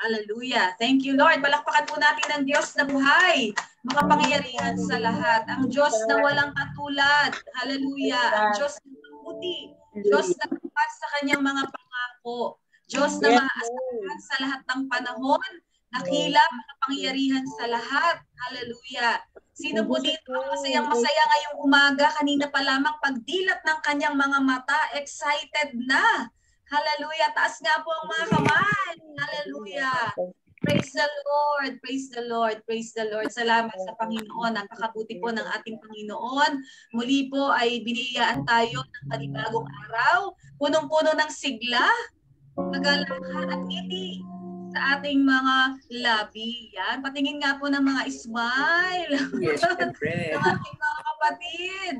Hallelujah. Thank you, Lord. Palakpakan po natin ang Diyos na buhay, makapangyarihan sa lahat. Ang Diyos na walang katulad. Hallelujah. Ang Diyos na mabuti. Diyos na tapat sa kanyang mga pangako. Diyos na maaasahan sa lahat ng panahon. Nakila, makapangyarihan sa lahat. Hallelujah. Sino po dito ang masayang-masaya ngayong umaga? Kanina pa lamang pagdilat ng kanyang mga mata, excited na. Hallelujah. Taas nga po ang mga kamay. Hallelujah. Praise the Lord. Praise the Lord. Praise the Lord. Salamat sa Panginoon. Napakabuti po ng ating Panginoon. Muli po ay biniyayaan tayo ng panibagong araw. Punong-puno ng sigla, kagalakan at ngiti sa ating mga labi. Yan. Patingin nga po ng mga smile. Yes, syempre. Ng ating mga kapatid.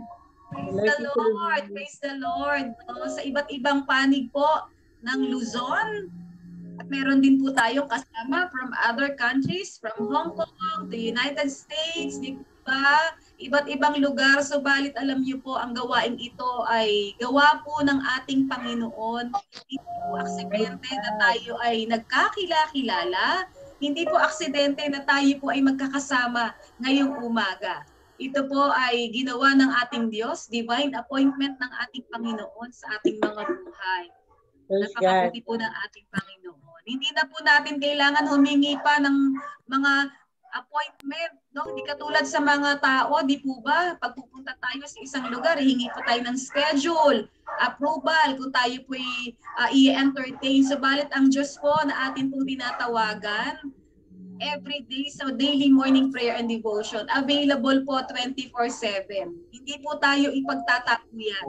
Praise the Lord. Praise the Lord. Sa iba't ibang panig po ng Luzon. At meron din po tayong kasama from other countries, from Hong Kong, the United States, di ba? Iba't ibang lugar. Subalit alam niyo po, ang gawaing ito ay gawa po ng ating Panginoon. Hindi po aksidente na tayo ay nagkakilala. Hindi po aksidente na tayo po ay magkakasama ngayong umaga. Ito po ay ginawa ng ating Diyos, divine appointment ng ating Panginoon sa ating mga buhay. Napakabuti po ng ating Panginoon. Hindi na po natin kailangan humingi pa ng mga appointment. No? Hindi katulad sa mga tao, di po ba? Pag pupunta tayo sa isang lugar, hingi po tayo ng schedule, approval, kung tayo po i-entertain. Subalit ang Diyos po na atin pong tinatawagan, every day sa daily morning prayer and devotion. Available po 24/7. Hindi po tayo ipagtatapuyan.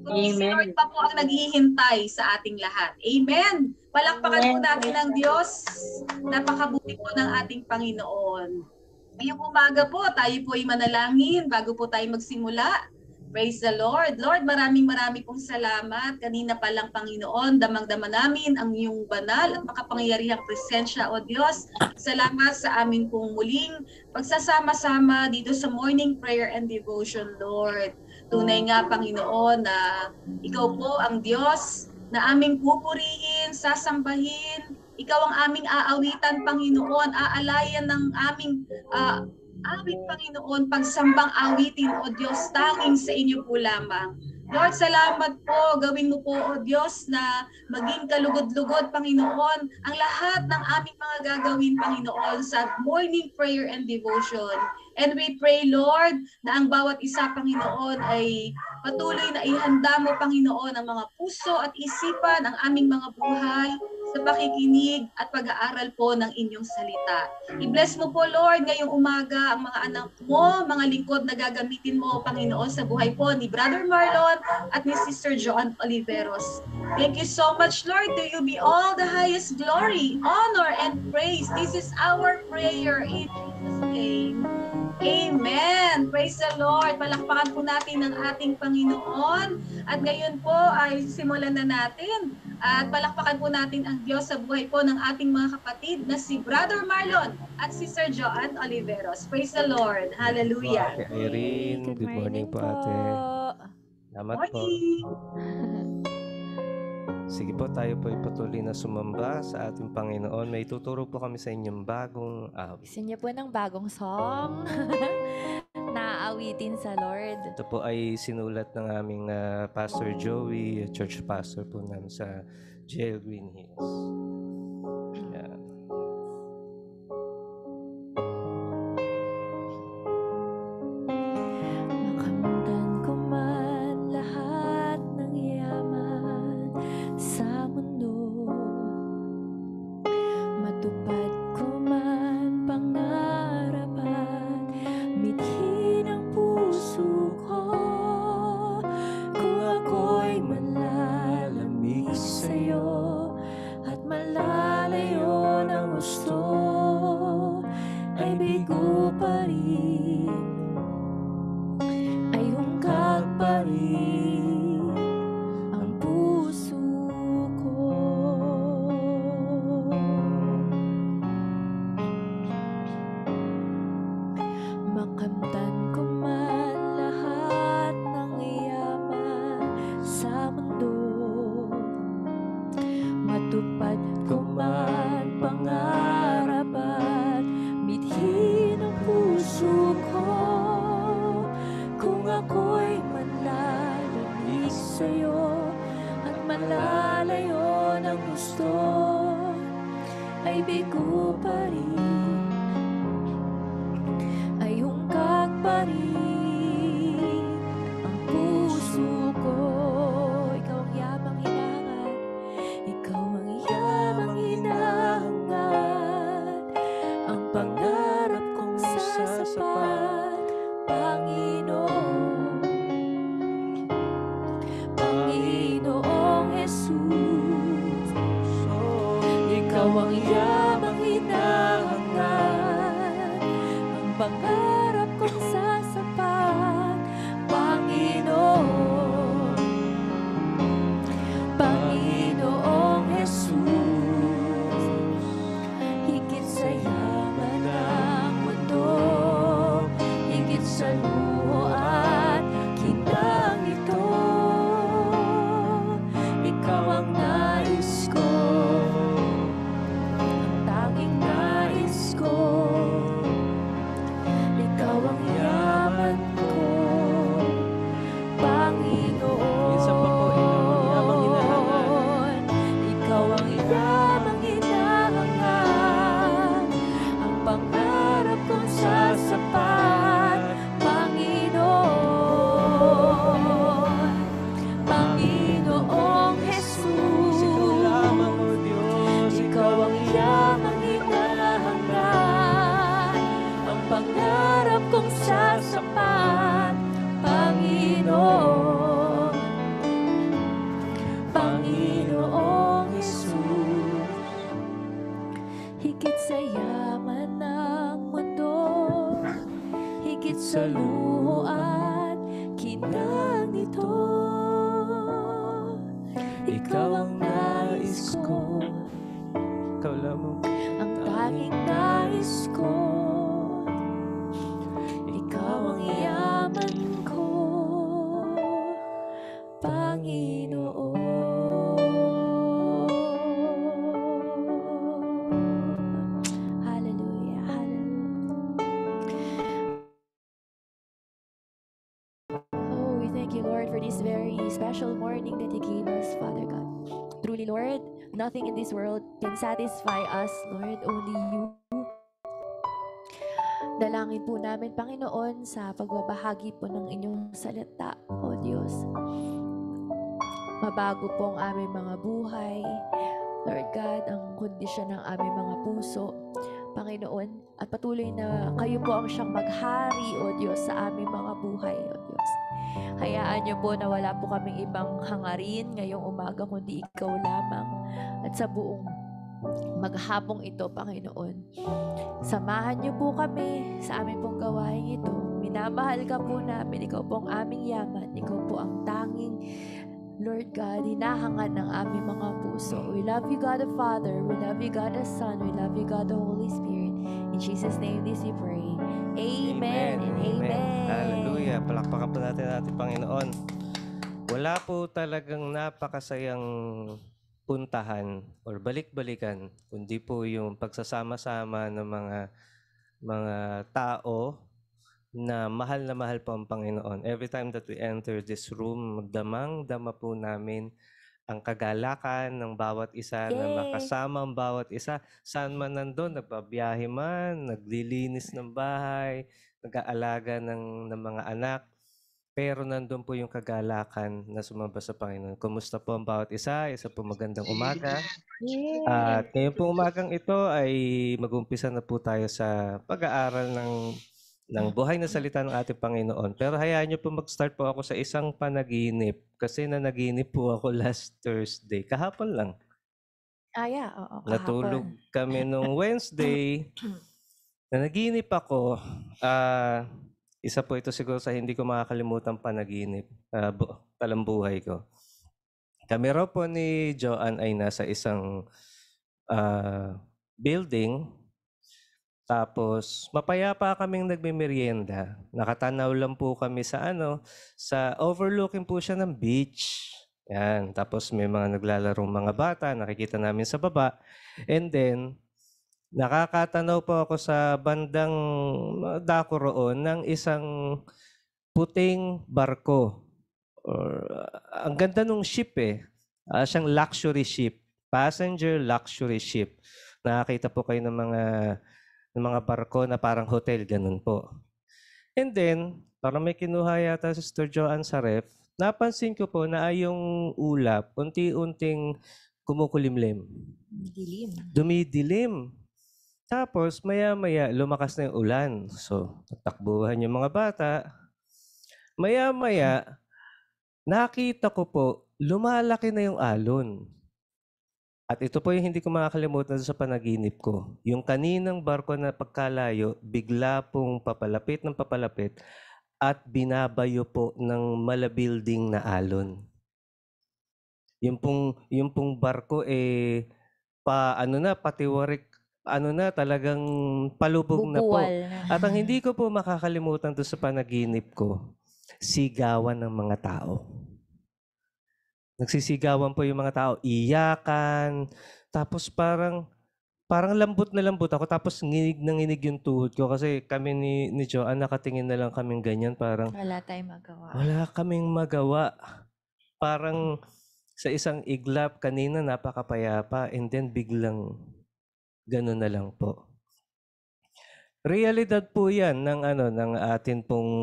Kundi si Lord pa po ang naghihintay sa ating lahat. Amen. Palakpakan po natin ang Diyos. Napakabuti po ng ating Panginoon. Ngayong umaga po, tayo po ay manalangin bago po tayo magsimula. Praise the Lord. Lord, maraming pong salamat. Kanina pa lang, Panginoon, damang-dama namin ang iyong banal at makapangyarihang presensya, O Diyos. Salamat sa amin pong muling pagsasama-sama dito sa morning prayer and devotion, Lord. Tunay nga, Panginoon, na ikaw po ang Diyos na aming pupurihin, sasambahin. Ikaw ang aming aawitan, Panginoon, aalayan ng aming awit, Panginoon, pagsambang awitin, O Diyos, tanging sa inyo po lamang. Lord, salamat po. Gawin mo po, O Diyos, na maging kalugod-lugod, Panginoon, ang lahat ng aming mga gagawin, Panginoon, sa morning prayer and devotion. And we pray, Lord, na ang bawat isa, Panginoon, ay patuloy na ihanda mo, Panginoon, ang mga puso at isipan, ang aming mga buhay, sa pakikinig at pag-aaral po ng inyong salita. I-bless mo po, Lord, ngayong umaga ang mga anak mo, mga lingkod na gagamitin mo, Panginoon, sa buhay po ni Brother Marlon at ni Sister Joan Oliveros. Thank you so much, Lord. To you be all the highest glory, honor, and praise. This is our prayer in Jesus' name. Amen. Praise the Lord. Palakpakan po natin ang ating Panginoon. At ngayon po ay simulan na natin. At palakpakan po natin ang Diyos sa buhay po ng ating mga kapatid na si Brother Marlon at si Sir Joan Oliveros. Praise the Lord. Hallelujah. Ate Irene, good morning po, ate. Salamat po. Sige po, tayo po ipatuloy na sumamba sa ating Panginoon. May tuturo po kami sa inyong bagong awit. Gusto niyo po ng bagong song? Naawitin sa Lord. Ito po ay sinulat ng aming Pastor Joey, church pastor po namin sa GL Green Hills. Yan. Makamtan ko man lahat ng yaman sa mundo, matupad ko man pangarap at mithin ang puso ko, kung ako'y malalamig sa'yo at malalayo ng gusto, ay bigo pa rin, ay hungkag pa rin ang puso ko. Makamtan ko man lahat ng yaman sa mundo, matupad ko man pangarap sa'yo at malalayo ng gusto ay bigo pa rin, ay hungkag pa rin ang puso ko. Ikaw ang yamang hinahangad, ikaw ang yamang hinahangad, ang pangarap kong sasapat, Panginoon, Panginoong Jesus. Ikaw ang yamang hinahangad, ang pangarap kong sasapat, Panginoon, Panginoong Jesus. Higit sa yaman ng mundo, higit sa luho at kinang ito, ikaw ang nais ko, ang tanging nais ko. Ikaw ang yaman ko, Minsan pa po, Panginoon. Ikaw ang yamang hinahangad, ang pangarap kong sasapat, Panginoon, Panginoong Jesus. Ikaw lamang, O Diyos. Ikaw ang yamang hinahangad, ang pangarap kong sasapat, Panginoon, Panginoong Jesus. Higit sa yaman ng mundo, higit sa luho at kinang nito, ikaw ang nais ko, Ikaw lamang. ang tanging nais ko. Ikaw ang yaman ko, Panginoon. Hallelujah, hallelujah. Oh, we thank you, Lord, for this very special morning that you gave us, Father God. Truly, Lord, nothing in this world can satisfy us, Lord, only you. Dalangin po namin, Panginoon, sa pagbabahagi po ng inyong salita, O Diyos. Mabago po ang aming mga buhay, Lord God, ang kondisyon ng aming mga puso, Panginoon, at patuloy na kayo po ang siyang maghari, O Diyos, sa aming mga buhay, O Diyos. Hayaan niyo po na wala po kaming ibang hangarin ngayong umaga, kundi ikaw lamang. At sa buong maghapong ito, Panginoon, samahan niyo po kami sa aming pong gawain ito. Minamahal ka po namin. Ikaw po ang aming yaman. Ikaw po ang tanging, Lord God, hinahangad ng aming mga puso. We love you, God the Father. We love you, God the Son. We love you, God the Holy Spirit. In Jesus' name this we pray. Amen and amen. Hallelujah. Palakpakan po natin ating Panginoon. Wala po talagang napakasayang puntahan or balik-balikan, kundi po yung pagsasama-sama ng mga tao na mahal po ang Panginoon. Every time that we enter this room, damang-dama po namin ang kagalakan ng bawat isa na Yay! makasama ang bawat isa. Saan man nandun, nagbabiyahe man, naglilinis ng bahay, nag-aalaga ng mga anak. Pero nandun po yung kagalakan na sumamba sa Panginoon. Kumusta po ang bawat isa? Isa po magandang umaga. Yay! At ngayon po umagang ito ay mag-umpisa na po tayo sa pag-aaral ng buhay na salita ng ating Panginoon. Pero hayaan niyo po mag-start po ako sa isang panaginip. Kasi nanaginip po ako last Thursday. Kahapon lang. Yeah, oo, Natulog kahapon. kami nung Wednesday. Nanaginip ako. Isa po ito siguro sa hindi ko makakalimutan panaginip. Talambuhay ko. Kami raw po ni Joanne ay nasa isang building. Tapos mapayapa kaming nagmemeryenda. Nakatanaw lang po kami sa sa overlooking po siya ng beach. Yan. Tapos may mga naglalarong mga bata, nakikita namin sa baba. And then nakakatanaw po ako sa bandang dako roon ng isang puting barko. Or, ang ganda nung ship eh. Siyang luxury ship. Passenger luxury ship. Nakakita po kayo ng mga barko na parang hotel, ganun po. And then, parang may kinuha yata si Sister Joanne sa ref, napansin ko po na yung ulap, unti-unting kumukulimlim. Dilim. Dumidilim. Tapos, maya-maya, lumakas na yung ulan. So, takbuhan yung mga bata. Maya-maya, nakita ko po, lumalaki na yung alon. At ito po yung hindi ko makakalimutan sa panaginip ko. Yung kaninang barko na pagkalayo, bigla pong papalapit ng papalapit at binabayo po ng malabuilding na alon. Yung pong barko patiwarik, talagang palubog na po. Bubuwal na. At ang hindi ko po makakalimutan doon sa panaginip ko, sigawan ng mga tao. Nagsisigawan po yung mga tao, iyakan, tapos parang lambot na lambot ako, tapos nginig na nginig yung tuhod ko kasi kami ni Joanne nakatingin na lang kaming ganyan, parang Wala tayong magawa. wala kaming magawa. Parang sa isang iglap kanina napakapayapa and then biglang gano'n na lang po. Realidad po 'yan ng atin pong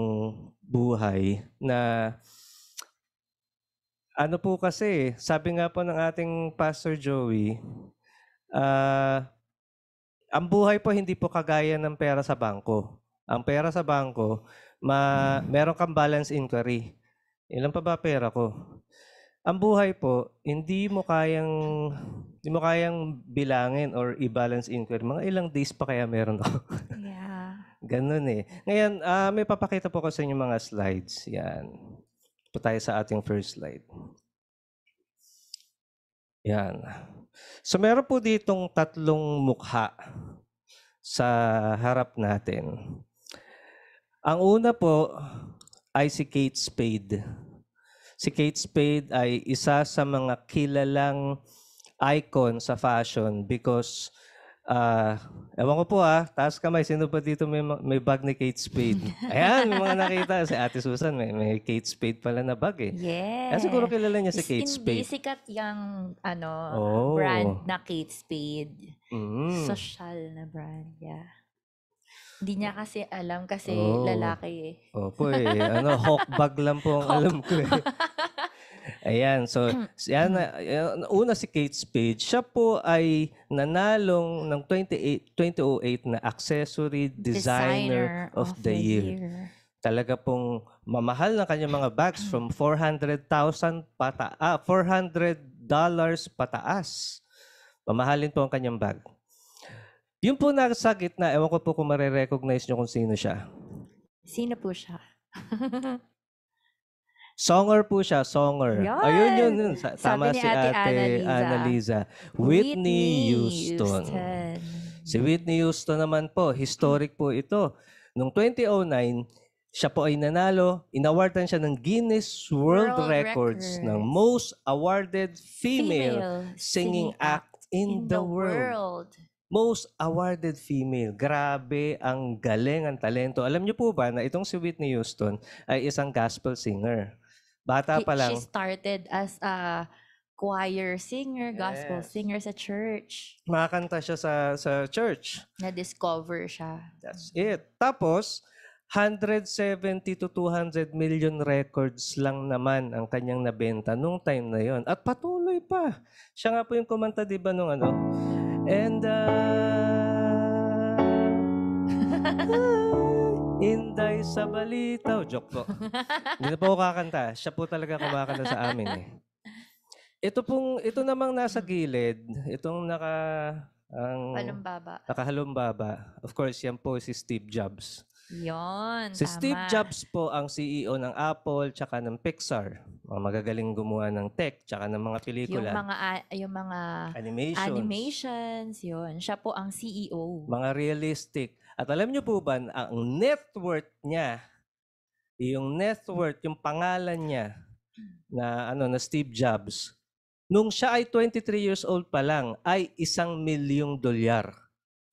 buhay na ano po kasi, sabi nga po ng ating Pastor Joey, ang buhay po hindi po kagaya ng pera sa bangko. Ang pera sa bangko, meron kang balance inquiry. Ilan pa ba pera ko? Ang buhay po, hindi mo kayang bilangin or i-balance inquiry. Mga ilang days pa kaya meron ako. Yeah. Ganun eh. Ngayon, may papakita po ko sa inyo mga slides. Yan. Po tayo sa ating first slide. Yan. So meron po ditong tatlong mukha sa harap natin. Ang una po ay si Kate Spade. Si Kate Spade ay isa sa mga kilalang icon sa fashion because ewan ko po taas kamay, sino ba dito may bag ni Kate Spade? Ayan, may mga nakita. Si Ate Susan, may Kate Spade pala na bag eh. Yeah. Siguro kilala niya si Kate Hindi Spade. sikat yung Oh. brand na Kate Spade. Mm. Social na brand, yeah. Hindi niya kasi alam kasi Oh. lalaki eh. Opo eh. Hawk bag lang po ang alam ko eh. Ayan, so una si Kate Spade. Siya po ay nanalong ng 2008 na Accessory Designer of the Year. Talaga pong mamahal na kanyang mga bags from $400 pataas. Mamahalin po ang kanyang bag. Yung po nasa gitna, ewan ko po kung marirecognize nyo kung sino siya. Sino po siya? Songer po siya, songer. Yan! Ayun. Tama Sabi ni si Ate Ate Annalisa. Whitney Houston. Si Whitney Houston naman po, historic po ito. Noong 2009, siya po ay nanalo, inawardan siya ng Guinness World Records ng most awarded female singing act in the world. Most awarded female. Grabe, ang galing, ang talento. Alam niyo po ba na itong si Whitney Houston ay isang gospel singer? Bata pa lang. She started as a choir singer, gospel Yes. singer sa church. Makakanta siya sa church. Na-discover siya. That's it. Tapos, 170 to 200 million records lang naman ang kanyang nabenta nung time na yon. At patuloy pa. Siya nga po yung kumanta, di ba, nung And Inday sa balitaw. Joke po. Hindi na po ako kakanta. Siya po talaga kumakanta sa amin eh. Ito namang nasa gilid, itong Palumbaba. nakahalumbaba. Of course, yan po si Steve Jobs. Yon, Si tama. Steve Jobs po ang CEO ng Apple tsaka ng Pixar. Mga magagaling gumawa ng tech tsaka ng mga pelikula. Yung mga Animations. yun. Siya po ang CEO. Mga realistic. At alam niyo po ba, ang net worth niya, yung pangalan niya na Steve Jobs, nung siya ay 23 years old pa lang, ay $1 milyong.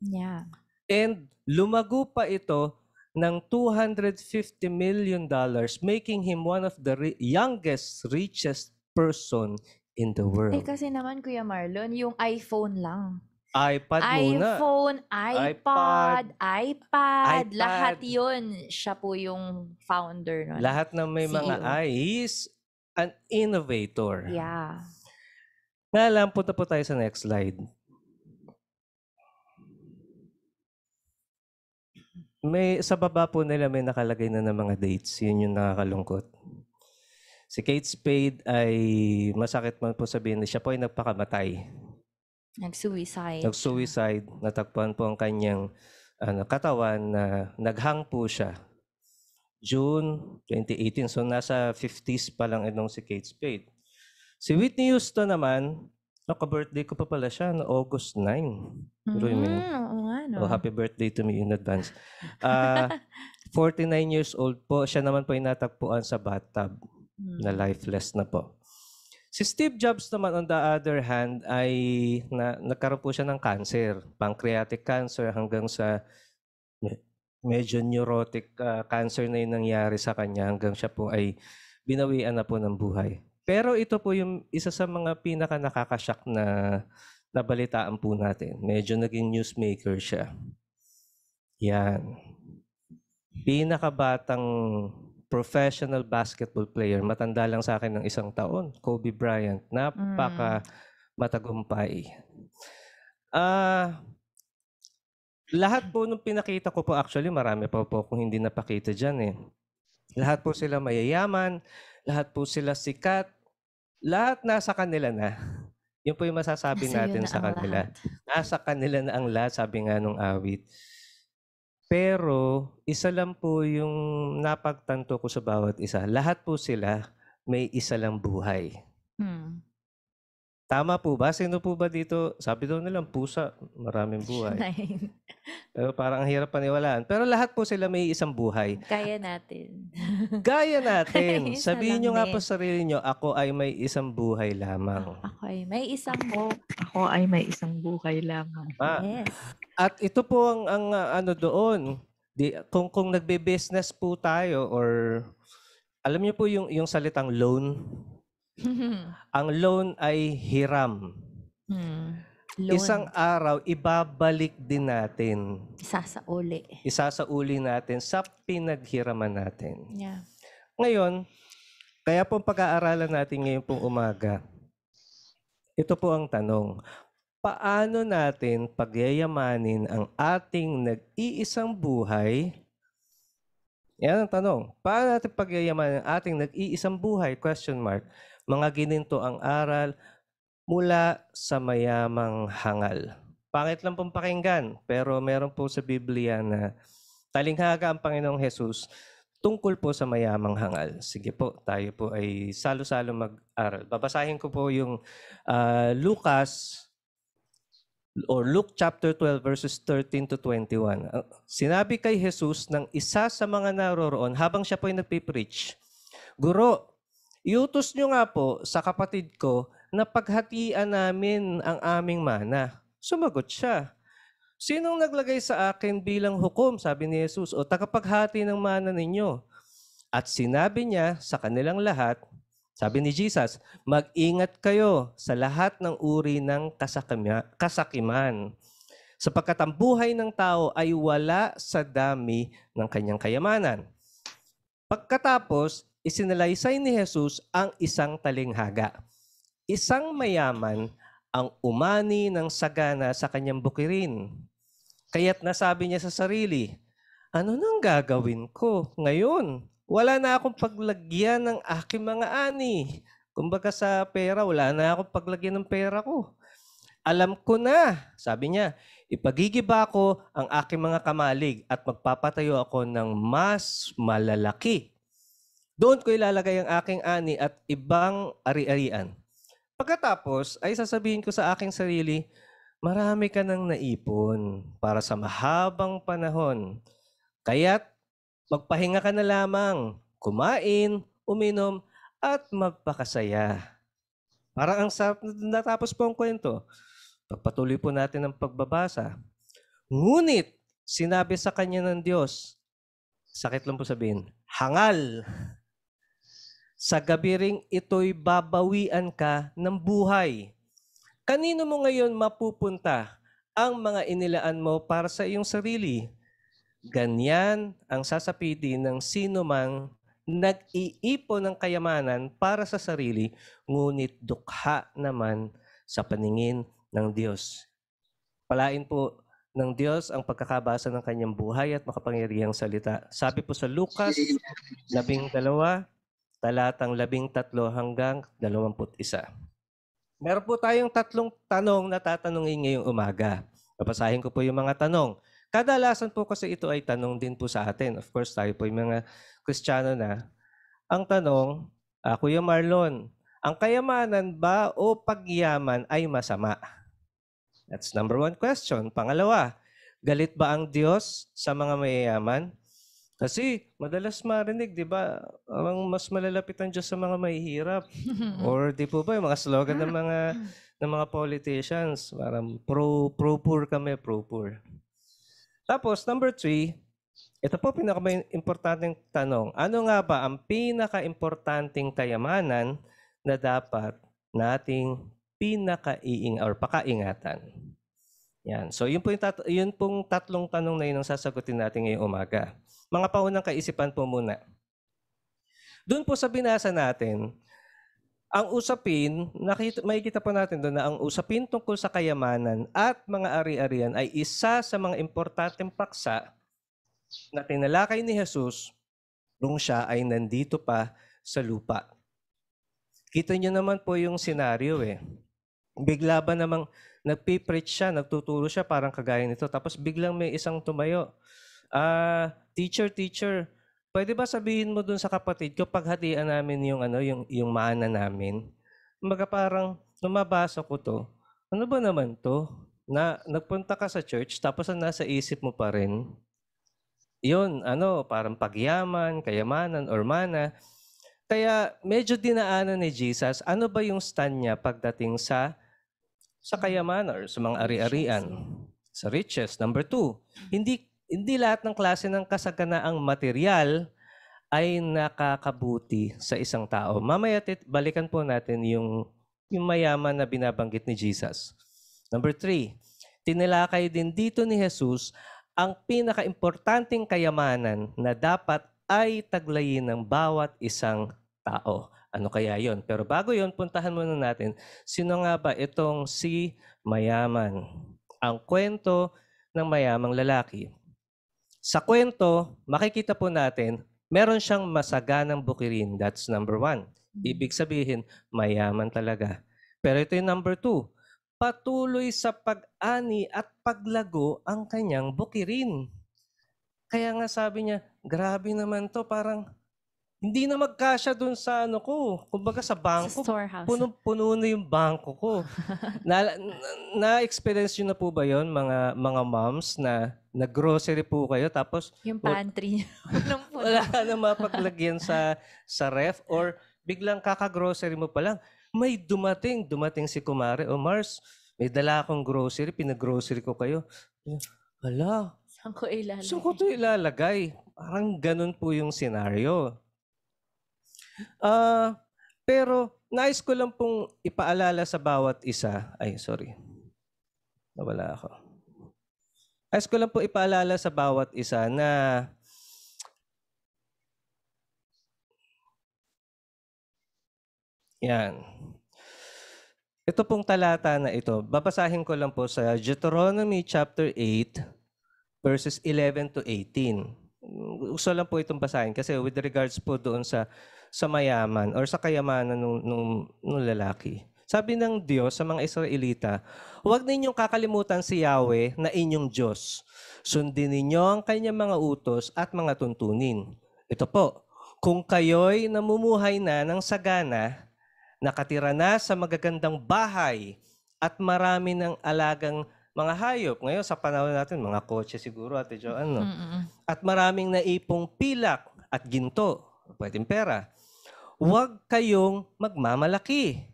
Yeah. And lumago pa ito ng $250 million, making him one of the youngest, richest person in the Eh world. kasi naman Kuya Marlon, yung iPhone lang. iPad muna. iPhone, iPad, lahat iPad. yun. Siya po yung founder nun. Lahat ng may mga CEO. he's an innovator. Yeah. Nga lang, punta po tayo sa next slide. Sa baba po nila may nakalagay na ng mga dates. Yun yung nakakalungkot. Si Kate Spade ay masakit man po sabihin na siya po ay nagpakamatay. Nag-suicide. Nag-suicide. Natagpuan po ang kanyang katawan na naghang po siya. June 2018. So nasa 50s pa lang itong si Kate Spade. Si Whitney Houston naman, naka-birthday ko pa pala siya no August 9. Pero Oo nga, no? oh, happy birthday to me in advance. 49 years old po. Siya naman po ay natagpuan sa bathtub na lifeless na po. Si Steve Jobs naman on the other hand ay nagkaroon po siya ng cancer. Pancreatic cancer hanggang sa medyo neurotic cancer na yung nangyari sa kanya hanggang siya po ay binawian na po ng buhay. Pero ito po yung isa sa mga pinaka nakakashock na nabalitaan po natin. Medyo naging newsmaker siya. Yan. Pinakabatang professional basketball player. Matanda lang sa akin ng 1 taon. Kobe Bryant. Napaka matagumpay. Lahat po nung pinakita ko po, actually marami pa po kung hindi napakita dyan eh. Lahat po sila mayayaman. Lahat po sila sikat. Lahat nasa kanila na. Yun po yung masasabi natin sa kanila. Nasa kanila na ang lahat, sabi nga nung awit. Pero isa lang po yung napagtanto ko sa bawat isa. Lahat po sila may isa lang buhay. Tama po ba? Sino po ba dito? Sabi daw nilang pusa, maraming buhay. Pero parang ang hirap paniwalaan. Pero lahat po sila may isang buhay. Kaya natin. Gaya natin. Isa Sabihin lang nyo nga din. po sa sarili nyo, ako ay may isang buhay lamang. Ako ay may isang Ako ay may isang buhay lamang. Yes. At ito po ang ano doon. Kung nagbe-business po tayo or alam niyo po yung salitang loan. Ang loan ay hiram. Loan. Isang araw, ibabalik din natin. Isasauli. Isasauli natin sa pinaghiraman natin. Yeah. Ngayon, kaya pong pag-aaralan natin ngayon pong umaga, ito po ang tanong. Paano natin pagyayamanin ang ating nag-iisang buhay? Yan ang tanong. Paano natin pagyayamanin ang ating nag-iisang buhay? Question mark. Mga gininto ang aral mula sa mayamang hangal. Pangit lang pong pakinggan, pero meron po sa Biblia na talinghaga ang Panginoong Jesus tungkol po sa mayamang hangal. Sige po, tayo po ay salo-salo mag-aral. Babasahin ko po yung Luke chapter 12 verses 13 to 21. Sinabi kay Jesus ng isa sa mga naroroon habang siya po ay nagpipreach, Guro, iutos nyo nga po sa kapatid ko na paghatian namin ang aming mana. Sumagot siya, sinong naglagay sa akin bilang hukom, sabi ni Jesus, o tagapaghati ng mana ninyo? At sinabi niya sa kanilang lahat, sabi ni Jesus, mag-ingat kayo sa lahat ng uri ng kasakiman, sapagkat ang buhay ng tao ay wala sa dami ng kanyang kayamanan. Pagkatapos, isinalaysay ni Jesus ang isang talinghaga. Isang mayaman ang umani ng sagana sa kanyang bukirin. Kaya't nasabi niya sa sarili, ano nang gagawin ko ngayon? Wala na akong paglagyan ng aking mga ani. Kumbaga sa pera, wala na akong paglagyan ng pera ko. Alam ko na, sabi niya, ipagigiba ko ang aking mga kamalig at magpapatayo ako ng mas malalaki. Doon ko ilalagay ang aking ani at ibang ari-arian. Pagkatapos ay sasabihin ko sa aking sarili, marami ka nang naipon para sa mahabang panahon. Kaya't magpahinga ka na lamang, kumain, uminom, at magpakasaya. Parang ang sarap natapos po ang kwento. Pagpatuloy po natin ang pagbabasa. Ngunit, sinabi sa kanya ng Diyos, sakit lang po sabihin, hangal. Sa gabi ring ito'y babawian ka ng buhay. Kanino mo ngayon mapupunta ang mga inilaan mo para sa iyong sarili? Ganyan ang sasapitin ng sino mang nag-iipon ng kayamanan para sa sarili, ngunit dukha naman sa paningin ng Diyos. Palain po ng Diyos ang pagkakabasa ng kanyang buhay at makapangyarihang salita. Sabi po sa Lucas 12, talatang 13 hanggang 21. Meron po tayong 3 tanong na tatanungin ngayong umaga. Babasahin ko po yung mga tanong. Kadalasan po kasi ito ay tanong din po sa atin. Of course, tayo po yung mga Kristiyano na. Ang tanong, Kuya Marlon, ang kayamanan ba o pagyaman ay masama? That's number 1 question. Pangalawa, galit ba ang Diyos sa mga mayayaman? Kasi madalas marinig, di ba, ang mas malalapit ang Diyos sa mga mahihirap. Or di po ba, yung mga slogan ng mga politicians, parang pro-poor kami, pro-poor. Tapos, number 3, ito po pinaka-importanting tanong. Ano nga ba ang pinaka-importanting kayamanan na dapat nating pakaingatan? Yan. So, yun pong 3 tanong na yun ang sasagutin natin ngayong umaga. Mga paunang kaisipan po muna. Doon po sa binasa natin, ang usapin, makikita po natin doon na ang usapin tungkol sa kayamanan at mga ari-arian ay isa sa mga importanteng paksa na tinalakay ni Jesus nung siya ay nandito pa sa lupa. Kita niyo naman po yung senaryo eh. Bigla ba namang nagpipreach siya, nagtuturo siya parang kagaya nito, tapos biglang may isang tumayo. Teacher, pwede ba sabihin mo dun sa kapatid ko paghatian namin yung mana namin? Kumbaga parang lumabasa ko to. Ano ba naman to? Na nagpunta ka sa church tapos ang nasa isip mo pa rin. Yun, parang pagyaman, kayamanan, or mana. Kaya medyo dinaanan ni Jesus, ano ba yung stand niya pagdating sa kayamanan or sa mga ari-arian? Sa riches. Number 2, hindi lahat ng klase ng kasaganaang material ay nakakabuti sa isang tao. Mamaya balikan po natin yung mayaman na binabanggit ni Jesus. Number 3, tinilakay din dito ni Jesus ang pinaka-importanting kayamanan na dapat ay taglayin ng bawat isang tao. Ano kaya yon? Pero bago yon, puntahan muna natin, sino nga ba itong si mayaman? Ang kwento ng mayamang lalaki. Sa kwento, makikita po natin, meron siyang masaganang bukirin. That's number 1. Ibig sabihin, mayaman talaga. Pero ito yung number 2. Patuloy sa pag-ani at paglago ang kanyang bukirin. Kaya nga sabi niya, grabe naman to, parang hindi na magkasya dun sa kumbaga sa bangko, puno na yung bangko ko. Na-experience nyo na po ba yon mga moms na nag-grocery po kayo tapos Yung pantry. wala na mapaglagyan sa ref or biglang kaka-grocery mo pa lang, may dumating si Kumare, o Mars, may dala akong grocery, pinag-grocery ko kayo. Hala, Saan ko ilalagay? saan ko ito ilalagay? Parang ganun po yung senaryo. Pero nais ko lang pong ipaalala sa bawat isa. Nawala ako. Nais ko lang po ipaalala sa bawat isa na yan. Ito pong talata na ito, babasahin ko lang po sa Deuteronomy chapter 8, verses 11 to 18. Gusto lang po itong basahin kasi with regards po doon sa mayaman or sa kayamanan nung lalaki. Sabi ng Diyos sa mga Israelita, huwag ninyong kakalimutan si Yahweh na inyong Diyos. Sundin ninyo ang kanyang mga utos at mga tuntunin. Ito po, kung kayo'y namumuhay na ng sagana, nakatira na sa magagandang bahay at marami ng alagang mga hayop. Ngayon sa panahon natin, mga kotse siguro, Ate Joanne, no? At maraming naipong pilak at ginto, pwedeng pera. Huwag kayong magmamalaki.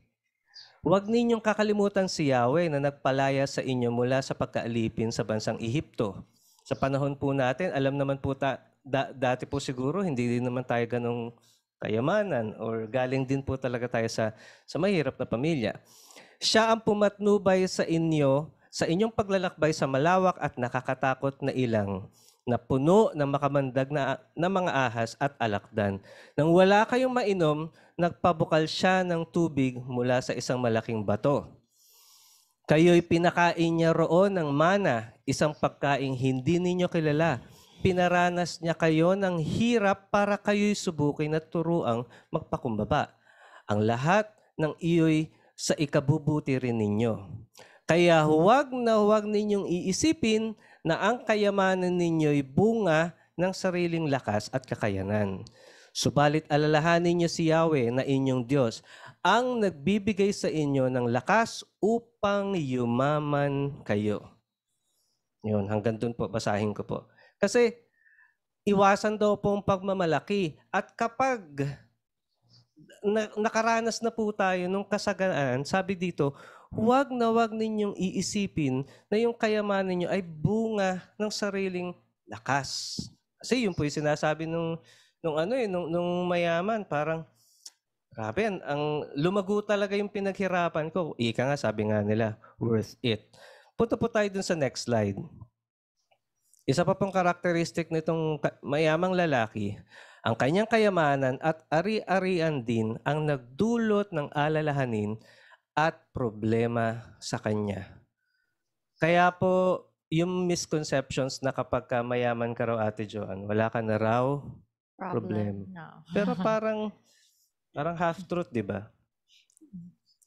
Huwag ninyong kakalimutan si Yahweh na nagpalaya sa inyo mula sa pagkaalipin sa bansang Ehipto. Sa panahon po natin, alam naman po dati po siguro hindi din naman tayo ganong kayamanan or galing din po talaga tayo sa mahirap na pamilya. Siya ang pumatnubay sa inyo sa inyong paglalakbay sa malawak at nakakatakot na ilang na puno ng makamandag na mga ahas at alakdan. Nang wala kayong mainom, nagpabukal siya ng tubig mula sa isang malaking bato. Kayo'y pinakain niya roon ng mana, isang pagkaing hindi ninyo kilala. Pinaranas niya kayo ng hirap para kayo'y subukin at turuang magpakumbaba. Ang lahat ng iyo'y sa ikabubuti rin ninyo. Kaya huwag ninyong iisipin na ang kayamanan ninyo'y bunga ng sariling lakas at kakayanan. Subalit alalahanin niyo si Yahweh na inyong Diyos, ang nagbibigay sa inyo ng lakas upang yumaman kayo. Yun, hanggang dun po, basahin ko po. Kasi iwasan daw po ang pagmamalaki. At kapag nakaranas na po tayo nung kasaganaan, sabi dito, huwag ninyong iisipin na yung kayamanan niyo ay bunga ng sariling lakas. Kasi yun po yung sinasabi nung mayaman, parang grabe, ang lumago talaga yung pinaghirapan ko. Ika nga, sabi nga nila, worth it. Punta po tayo dun sa next slide. Isa pa pong karakteristik nitong mayamang lalaki, ang kanyang kayamanan at ari-arian din ang nagdulot ng alalahanin at problema sa kanya. Kaya po, yung misconceptions na kapag mayaman ka raw, Ate Joan, wala ka na raw problem. No. Pero parang half-truth, di ba?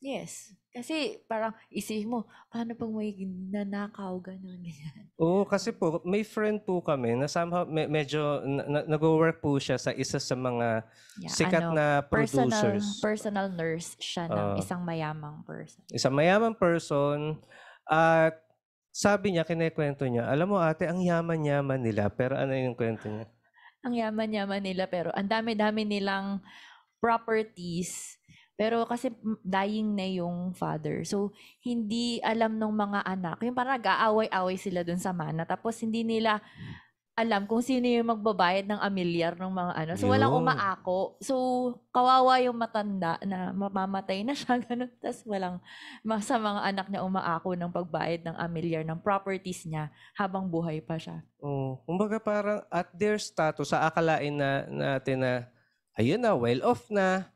Yes. Kasi parang isipin mo, paano pag may nanakaw, gano'n, ganyan. Oo, kasi po, may friend po kami na somehow medyo nag-work po siya sa isa sa mga sikat na producers. Personal nurse siya ng isang mayamang person. Isang mayamang person. At sabi niya, kinekwento niya, alam mo ate, ang yaman-yaman nila. Pero ano yung kwento niya? Ang yaman-yaman nila, pero ang dami-dami nilang properties. Pero kasi dying na yung father. So, hindi alam ng mga anak. Yung parang nag-aaway-away sila dun sa mana. Tapos, hindi nila alam kung sino yung magbabayad ng amilyar ng mga ano. So, walang umaako. So, kawawa yung matanda na mamamatay na siya. Ganun. Tapos, walang sa mga anak niya umaako ng pagbayad ng amilyar ng properties niya habang buhay pa siya. Kumbaga parang at their status, sa akalain natin na, ayun na, well off na.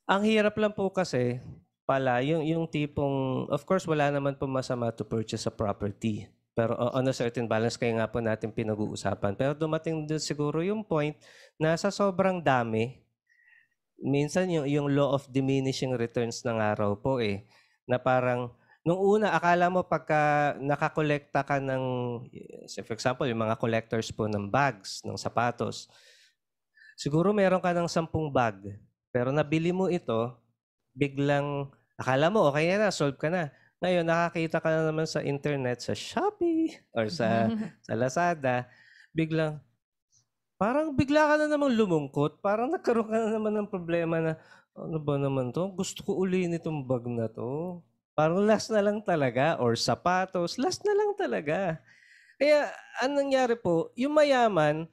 Ang hirap lang po kasi pala, yung tipong, of course, wala naman po masama to purchase a property. Pero on a certain balance, kaya nga po natin pinag-uusapan. Pero dumating din siguro yung point na sa sobrang dami, minsan yung law of diminishing returns ng araw po na parang, nung una, akala mo pagka nakakolekta ka ng, for example, yung mga collectors po ng bags, ng sapatos, siguro meron ka ng 10 bag. Pero nabili mo ito, biglang, akala mo, okay na, solve ka na. Ngayon, nakakita ka na naman sa internet, sa Shopee, or sa Lazada, parang bigla ka na namang lumungkot, parang nagkaroon ka na naman ng problema na, ano ba naman to? Gusto ko ulihin itong bag na to. Parang last na lang talaga, or sapatos, last na lang talaga. Kaya, anong nangyari po, yung mayaman,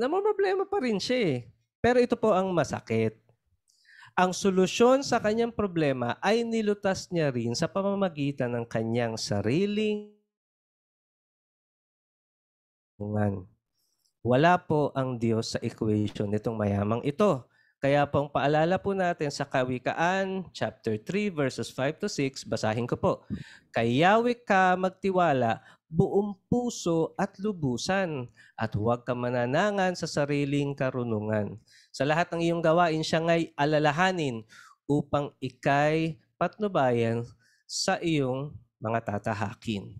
problema pa rin siya Pero ito po ang masakit. Ang solusyon sa kanyang problema ay nilutas niya rin sa pamamagitan ng kanyang sariling wala po ang Diyos sa equation nitong mayamang ito. Kaya pong paalala po natin sa Kawikaan, chapter 3, verses 5 to 6, basahin ko po. Kay Yahweh ka magtiwala, buong puso at lubusan, at huwag ka mananangan sa sariling karunungan. Sa lahat ng iyong gawain, siya nga'y alalahanin upang ikay patnubayan sa iyong mga tatahakin.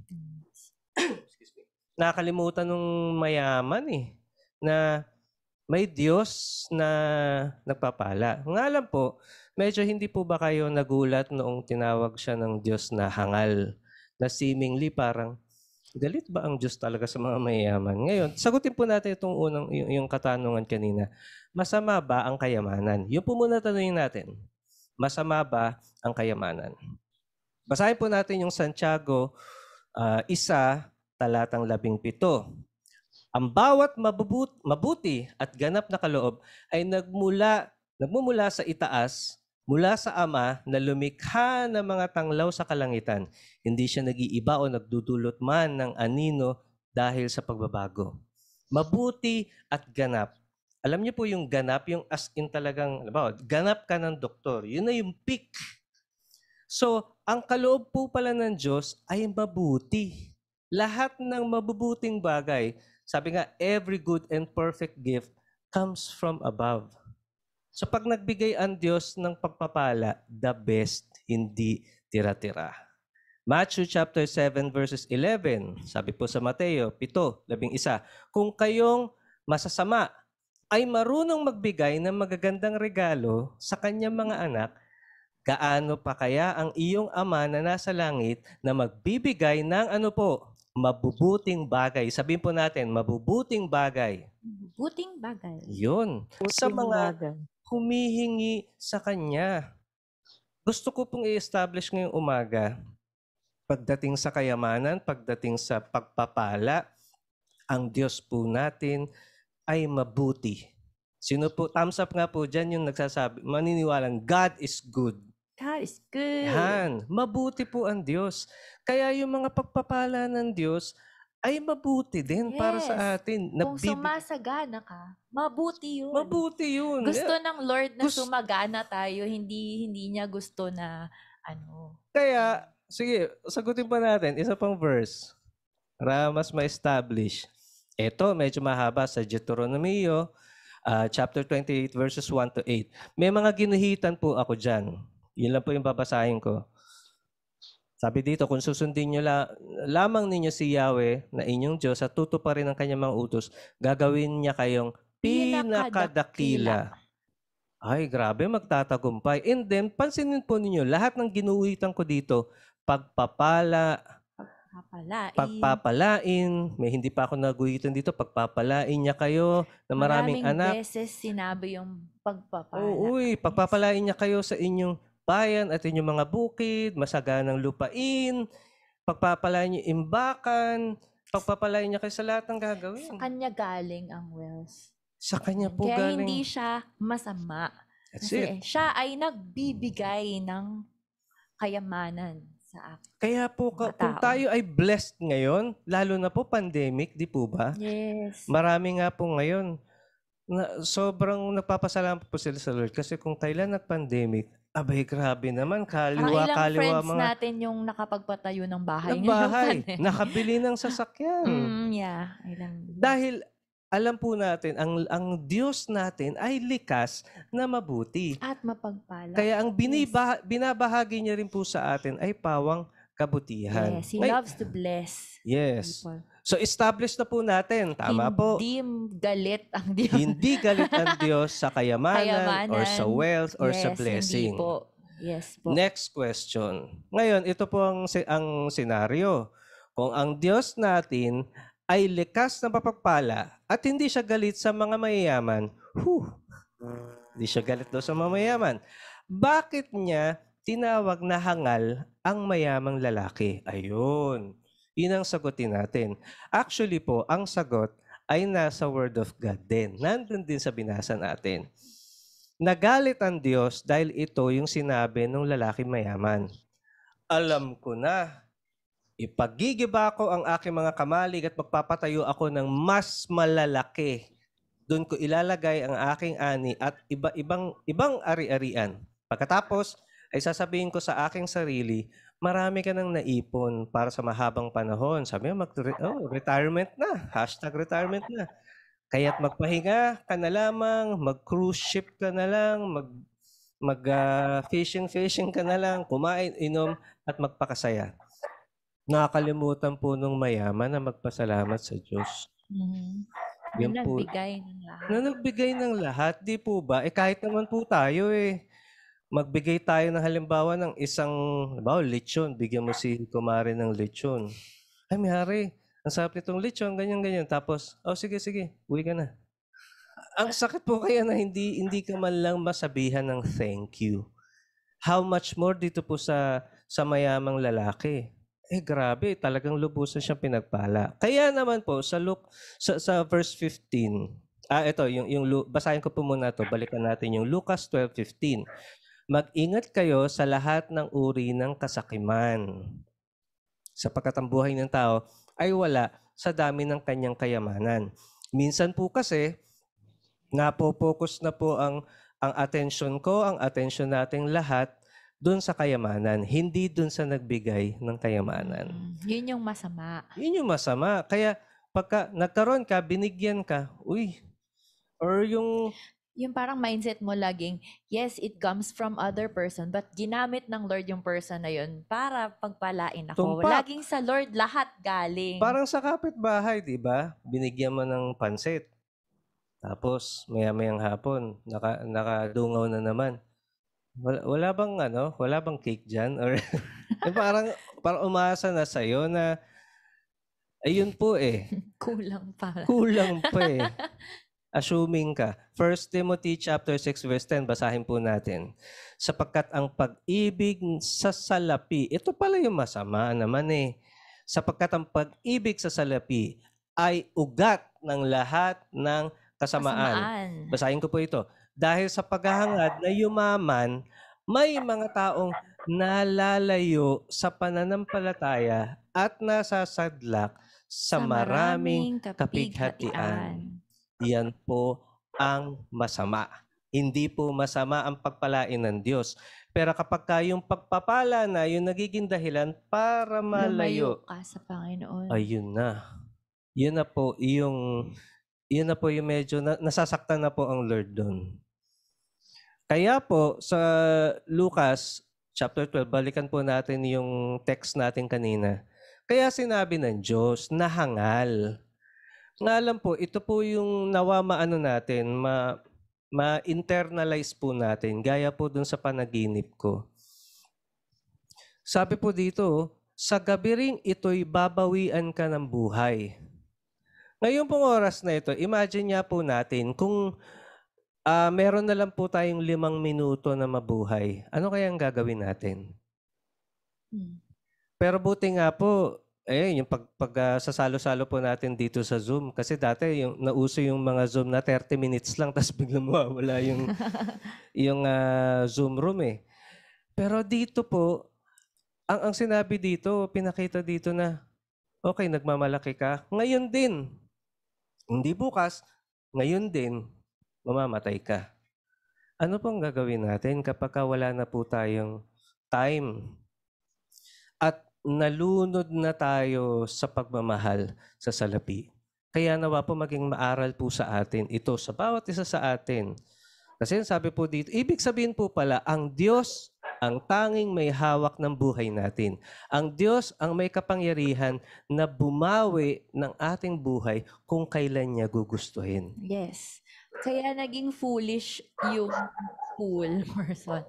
Nakalimutan nung mayaman na may Diyos na nagpapala. Nga alam po, medyo hindi po ba kayo nagulat noong tinawag siya ng Diyos na hangal, na seemingly parang, galit ba ang Diyos talaga sa mga mayayaman? Ngayon, sagutin po natin itong yung katanungan kanina. Masama ba ang kayamanan? Yun po muna tanungin natin. Masama ba ang kayamanan? Basahin po natin yung Santiago 1, talatang 17. Ang bawat mabuti at ganap na kaloob ay nagmumula sa itaas, mula sa Ama na lumikha ng mga tanglaw sa kalangitan. Hindi siya nag-iiba o nagdudulot man ng anino dahil sa pagbabago. Mabuti at ganap. Alam niyo po yung ganap, yung as in talagang, ganap ka ng doktor. Yun na yung peak. So, ang kaloob po pala ng Diyos ay mabuti. Lahat ng mabubuting bagay, sabi nga, every good and perfect gift comes from above. So pag nagbigay ang Diyos ng pagpapala, the best, hindi tira-tira. Matthew chapter 7 verses 11, sabi po sa Mateo 7:11, kung kayong masasama ay marunong magbigay ng magagandang regalo sa kanyang mga anak, gaano pa kaya ang iyong Ama na nasa langit na magbibigay ng mabubuting bagay. Sabihin po natin, mabubuting bagay. Buting bagay. Yun. Sa Puting mga bagay. humihingi sa Kanya. Gusto ko pong i-establish ngayong umaga, pagdating sa kayamanan, pagdating sa pagpapala, ang Diyos po natin ay mabuti. Sino po, thumbs up nga po dyan yung nagsasabi, maniniwalang God is good. God is good. Yan, mabuti po ang Diyos. Kaya yung mga pagpapala ng Diyos ay mabuti din para sa Yes. atin. Kung sumasagana ka, mabuti yun. Mabuti yun. Gusto ng Lord na Gusto- sumagana tayo, hindi niya gusto na Kaya, sige, sagutin pa natin. Isa pang verse. Para mas ma-establish. Ito, medyo mahaba sa Deuteronomio, chapter 28, verses 1 to 8. May mga ginuhitan po ako dyan. Yun lang po yung babasahin ko. Sabi dito, kung susundin nyo lamang ninyo si Yahweh na inyong Diyos at tutuparin ang kanyang mga utos, gagawin niya kayong pinakadakila. Ay, grabe, magtatagumpay. And then, pansinin po ninyo, lahat ng ginuhitan ko dito, pagpapalain, may hindi pa ako naguhitan dito, pagpapalain niya kayo na maraming anak. beses sinabi yung pagpapala. Pagpapalain niya kayo sa inyong bayan at inyong mga bukid, masaganang lupain, pagpapalain niyo imbakan, pagpapalain niya kayo sa lahat ng gagawin. Sa kanya galing ang wealth. Sa kanya po Kaya galing. hindi siya masama. That's Kasi it. siya ay nagbibigay ng kayamanan sa akin. Kaya po, Mga kung tao. tayo ay blessed ngayon, lalo na po pandemic, di po ba? Yes. Marami nga po ngayon na sobrang nagpapasalamat po sila sa Lord kasi kung kailan nag-pandemic, abay grabe naman, Parang ilang kaliwa friends mga natin yung nakapagpatayo ng bahay. nagbahay, ngayon. nakabili ng sasakyan. Yeah. Dahil alam po natin, ang Diyos natin ay likas na mabuti. At mapagpala. Kaya ang binabahagi niya rin po sa atin ay pawang kabutihan. Yes, He loves to bless Yes. people. So establish na po natin, tama po. Hindi galit ang Diyos. Hindi galit ang Diyos sa kayamanan or sa wealth or sa blessing. Hindi po. Yes po. Next question. Ngayon, ito po ang senaryo. Kung ang Diyos natin ay likas na mapagpala at hindi siya galit sa mga mayayaman, hindi siya galit daw sa mga mayayaman, bakit niya tinawag na hangal ang mayamang lalaki? Ayun. Yun ang sagutin natin. Actually po, ang sagot ay nasa Word of God din. Nandun din sa binasa natin. Nagalit ang Diyos dahil ito yung sinabi ng lalaki mayaman. Alam ko na, ipagigiba ko ang aking mga kamalig at magpapatayo ako ng mas malalaki. Doon ko ilalagay ang aking ani at ibang ari-arian. Pagkatapos, ay sasabihin ko sa aking sarili, marami ka nang naipon para sa mahabang panahon. Sabi mo, retirement na. #retirement na. Kaya't magpahinga ka na lamang, mag-cruise ship ka na lang, fishing ka na lang, kumain, inom, at magpakasaya. Nakakalimutan po nung mayaman na magpasalamat sa Diyos. Yan po. Nagbigay ng lahat. Na nagbigay ng lahat, di po ba? Kahit naman po tayo magbigay tayo ng halimbawa ng isang, lechon. Bigyan mo si kumare ng lechon. Ay, Mihari, ang sarap nitong lechon, ganyan-ganyan. Tapos, sige, uwi ka na. Ang sakit po kaya na hindi ka man lang masabihan ng thank you. How much more dito po sa mayamang lalaki. grabe, talagang lubusan siyang pinagpala. Kaya naman po sa sa verse 15, ito basahin ko po muna to. Balikan natin yung Lucas 12:15. Mag-ingat kayo sa lahat ng uri ng kasakiman, sapagkat ang buhay ng tao ay wala sa dami ng kanyang kayamanan. Minsan po kasi napo-focus na po ang attention ko, ang attention nating lahat doon sa kayamanan, hindi doon sa nagbigay ng kayamanan. Yun yung masama. Yun yung masama. Kaya pagka nagkaroon ka, binigyan ka, or yung Yung parang mindset mo laging, yes, it comes from other person, but ginamit ng Lord yung person na yun para pagpalain ako. Tumpak. Laging sa Lord lahat galing. parang sa kapitbahay, di ba? Binigyan mo ng pansit. Tapos, maya-mayang hapon, nakadungaw na naman. Wala bang cake dyan? Or parang umasa na sa'yo na, ayun po Kulang pa. kulang pa Assuming ka. 1 Timothy chapter 6 verse 10, basahin po natin. Sapagkat ang pag-ibig sa salapi, ito pala yung masama naman Sapagkat ang pag-ibig sa salapi ay ugat ng lahat ng kasamaan. Basahin ko po ito. Dahil sa paghahangad na yumaman, may mga taong nalalayo sa pananampalataya at nasasadlak sa maraming kapighatian. Yan po ang masama. Hindi po masama ang pagpalain ng Diyos. Pero kapag yung pagpapala na, yung nagiging dahilan para malayo ka sa Panginoon. Ayun na. Yun na po yung medyo nasasaktan na po ang Lord doon. Kaya po sa Lucas chapter 12, balikan po natin yung text natin kanina. Kaya sinabi ng Diyos na hangal. Nga lang po, ito po yung nawa natin, ma-internalize po natin, gaya po dun sa panaginip ko. Sabi po dito, sa gabi ring ito'y babawian ka ng buhay. Ngayon pong oras na ito, imagine niya po natin kung meron na lang po tayong 5 minuto na mabuhay. Ano kaya ang gagawin natin? Pero buti nga po, yung sasalo-salo po natin dito sa Zoom. Kasi dati, nauso yung mga Zoom na 30 minutes lang, tapos biglang mawawala yung Zoom room Pero dito po, ang sinabi dito, pinakita dito na, okay, nagmamalaki ka. Ngayon din, hindi bukas, ngayon din, mamamatay ka. Ano pong gagawin natin kapag wala na po tayong time? At nalunod na tayo sa pagmamahal sa salapi. Kaya nawa po maging maaral po sa atin ito, sa bawat isa sa atin. Kasi sabi po dito, ibig sabihin po pala, ang Diyos ang tanging may hawak ng buhay natin. Ang Diyos ang may kapangyarihan na bumawi ng ating buhay kung kailan niya gugustuhin. Yes. Kaya naging foolish yung fool person.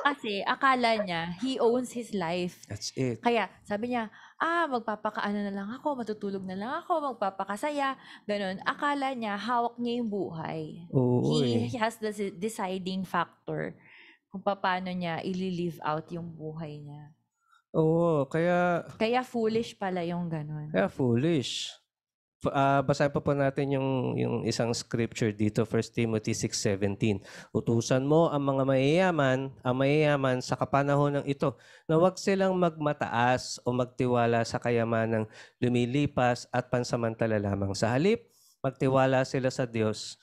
Kasi akala niya, he owns his life. That's it. Kaya sabi niya, magpapakaano na lang ako, matutulog na lang ako, magpapakasaya, ganun. Akala niya, hawak niya yung buhay. Oo, He has the deciding factor kung paano niya i-live out yung buhay niya. Oo, kaya foolish pala yung ganun. Kaya foolish. Basahin pa po natin yung isang scripture dito, 1 Timothy 6:17. Utusan mo ang mga mayayaman sa kapanahon ng ito na huwag silang magmataas o magtiwala sa kayamanang lumilipas at pansamantala lamang. Sa halip, magtiwala sila sa Diyos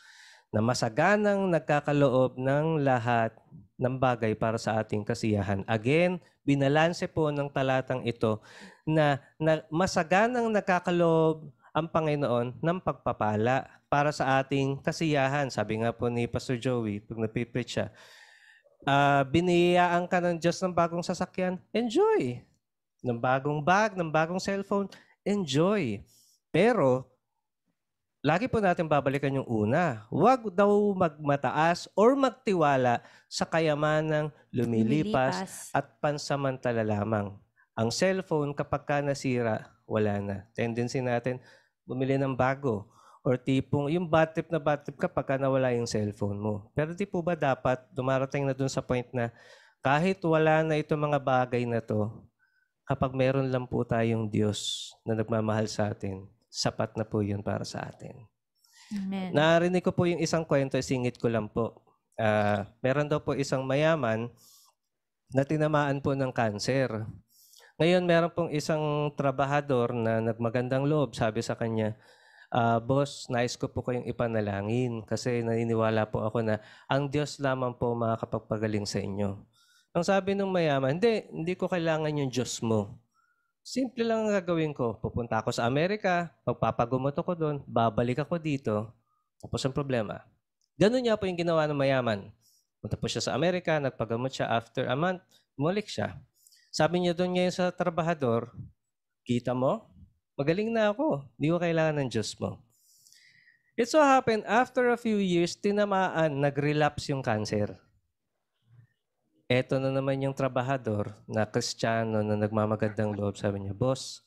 na masaganang nagkakaloob ng lahat ng bagay para sa ating kasiyahan. Again, binalanse po ng talatang ito na masaganang nagkakaloob ang Panginoon ng pagpapala para sa ating kasiyahan. Sabi nga po ni Pastor Joey, pag napipreach siya, biniyayaan ka ng Diyos ng bagong sasakyan, enjoy. Ng bagong bag, ng bagong cellphone, enjoy. Pero, lagi po natin babalikan yung una. Huwag daw magmataas or magtiwala sa kayamanang lumilipas at pansamantala lamang. Ang cellphone, kapag ka nasira, wala na. Tendency natin, bumili ng bago. Or tipong, yung bad trip kapag ka nawala yung cellphone mo. Pero di po ba dapat dumarating na dun sa point na kahit wala na itong mga bagay na to, kapag meron lang po tayong Diyos na nagmamahal sa atin, sapat na po yun para sa atin. Amen. Narinig ko po yung isang kwento, singit ko lang po. Meron daw po isang mayaman na tinamaan po ng kanser. Ngayon, meron pong isang trabahador na nagmagandang loob, sabi sa kanya, boss, nais ko po kayong ipanalangin kasi naniniwala po ako na ang Diyos lamang po makakapagpagaling sa inyo. Ang sabi ng mayaman, hindi ko kailangan yung Diyos mo. Simple lang ang gagawin ko. Pupunta ako sa Amerika, magpapagumot ako doon, babalik ako dito, tapos ang problema. Ganun niya po yung ginawa ng mayaman. Punta po siya sa Amerika, nagpagamot siya, after a month, bumalik siya. Sabi niya doon ngayon sa trabahador, kita mo, magaling na ako, hindi ko kailangan ng Diyos mo. It so happened, after a few years, tinamaan, nag-relapse yung cancer. Eto na naman yung trabahador na Kristiyano na nagmamagandang loob. Sabi niya, boss,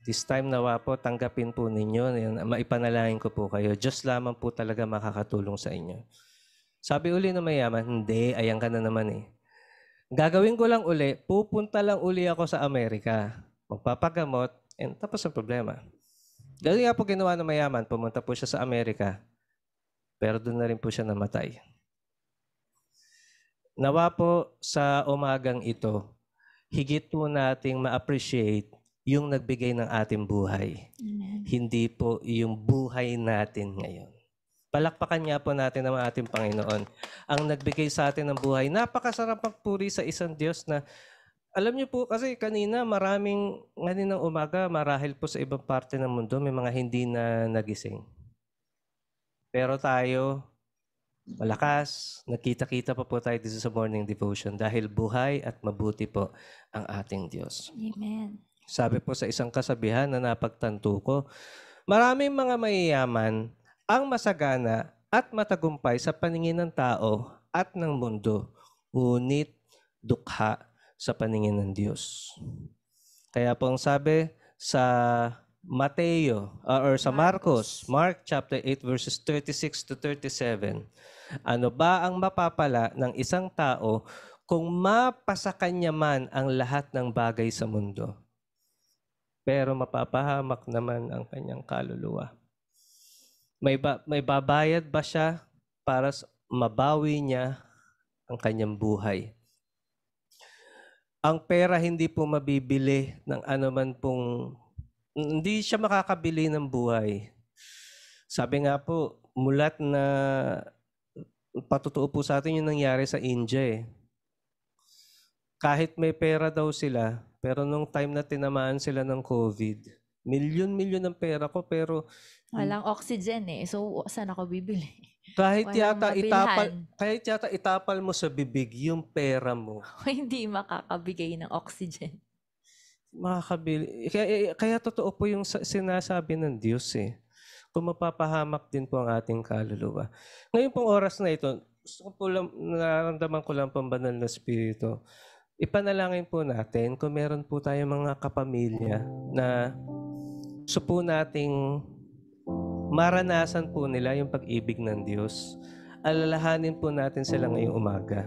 this time nawa po, tanggapin po ninyo, maipanalangin ko po kayo. Diyos lamang po talaga makakatulong sa inyo. Sabi uli ng mayaman, hindi, ayan ka na naman eh. Gagawin ko lang uli, pupunta lang uli ako sa Amerika. Magpapagamot, and tapos ang problema. Dahil nga po ginawa ng mayaman, pumunta po siya sa Amerika, pero doon na rin po siya namatay. Nawa po sa umagang ito, higit po nating ma-appreciate yung nagbigay ng ating buhay. Amen. Hindi po yung buhay natin ngayon. Palakpakan niya po natin ang ating Panginoon. Ang nagbigay sa atin ng buhay. Napakasarap magpuri sa isang Diyos na, alam niyo po kasi kanina nganinang umaga, marahil po sa ibang parte ng mundo, may mga hindi na nagising. Pero tayo, malakas, nakita-kita pa po tayo dito sa morning devotion dahil buhay at mabuti po ang ating Diyos. Amen. Sabi po sa isang kasabihan na napagtanto ko, maraming mga mayayaman ang masagana at matagumpay sa paningin ng tao at ng mundo, ngunit dukha sa paningin ng Diyos. Kaya po ang sabi sa Mateo or sa Marcos, Mark chapter 8 verses 36 to 37, ano ba ang mapapala ng isang tao kung mapasa kanya man ang lahat ng bagay sa mundo, pero mapapahamak naman ang kanyang kaluluwa? May babayad ba siya para mabawi niya ang kanyang buhay? Ang pera hindi po mabibili ng anuman pong, hindi siya makakabili ng buhay. Sabi nga po, mulat na patutuo po sa atin yung nangyari sa India eh. Kahit may pera daw sila, pero nung time na tinamaan sila ng COVID, milyon-milyon ng pera ko, pero Walang oxygen eh. So, saan ako bibili? kahit Walang yata itapal mo sa bibig yung pera mo, Hindi makakabigay ng oxygen. makakabili. Kaya totoo po yung sinasabi ng Diyos eh. Kung mapapahamak din po ang ating kaluluwa. Ngayon pong oras na ito, gusto ko po lang, nararamdaman ko lang pang banal na spirito. Ipanalangin po natin kung meron po tayong mga kapamilya na gusto po nating maranasan po nila yung pag-ibig ng Diyos. Alalahanin po natin sila ngayong umaga.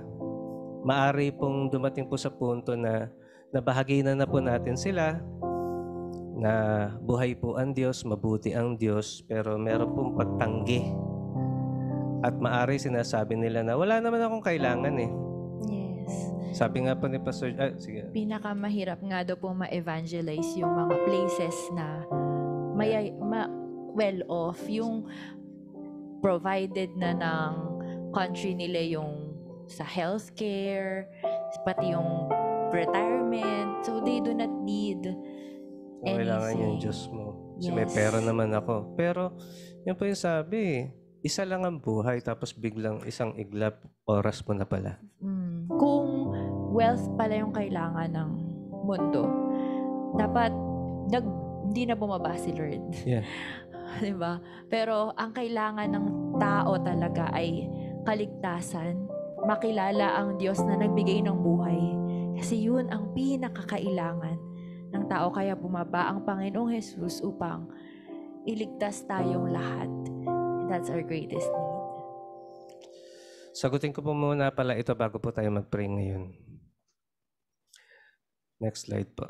Maari pong dumating po sa punto na nabahaginan na po natin sila na buhay po ang Diyos, mabuti ang Diyos, pero meron pong pagtanggi. At maari sinasabi nila na wala naman akong kailangan eh. Yes. Sabi nga po ni Pastor, sige. Pinakamahirap nga daw po ma-evangelize yung mga places na well-off, yung provided na ng country nila yung sa healthcare, pati yung retirement. So, they do not need Kailangan anything. yung Diyos mo. Kasi may Yes. pera naman ako. Pero, yun po yung sabi, isa lang ang buhay, tapos biglang isang iglap, oras mo na pala. Kung wealth pala yung kailangan ng mundo, dapat hindi na bumaba si Lord. Yeah. Diba? Pero ang kailangan ng tao talaga ay kaligtasan, makilala ang Diyos na nagbigay ng buhay. Kasi yun ang pinakakailangan ng tao. Kaya bumaba ang Panginoong Jesus upang iligtas tayong lahat. That's our greatest need. Sagutin ko po muna pala ito bago po tayo mag-pray ngayon. Next slide po.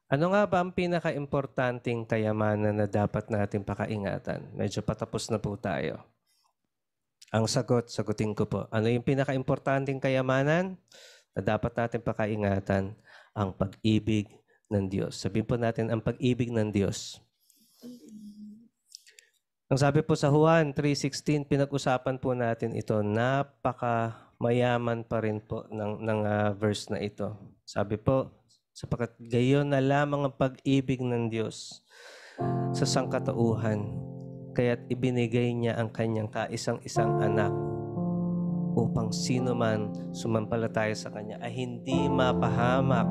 Ano nga ba ang pinaka-importanting kayamanan na dapat natin pakaingatan? Medyo patapos na po tayo. Ang sagutin ko po. Ano yung pinaka-importanting kayamanan na dapat natin pakaingatan? Ang pag-ibig ng Diyos. Sabihin po natin, ang pag-ibig ng Diyos. Ang sabi po sa Juan 3:16, pinag-usapan po natin ito. Napaka-mayaman pa rin po ng verse na ito. Sabi po, sapagkat gayon na lamang ang pag-ibig ng Diyos sa sangkatauhan, kaya't ibinigay niya ang kanyang kaisang-isang anak upang sino man sumampalataya sa kanya ay hindi mapahamak,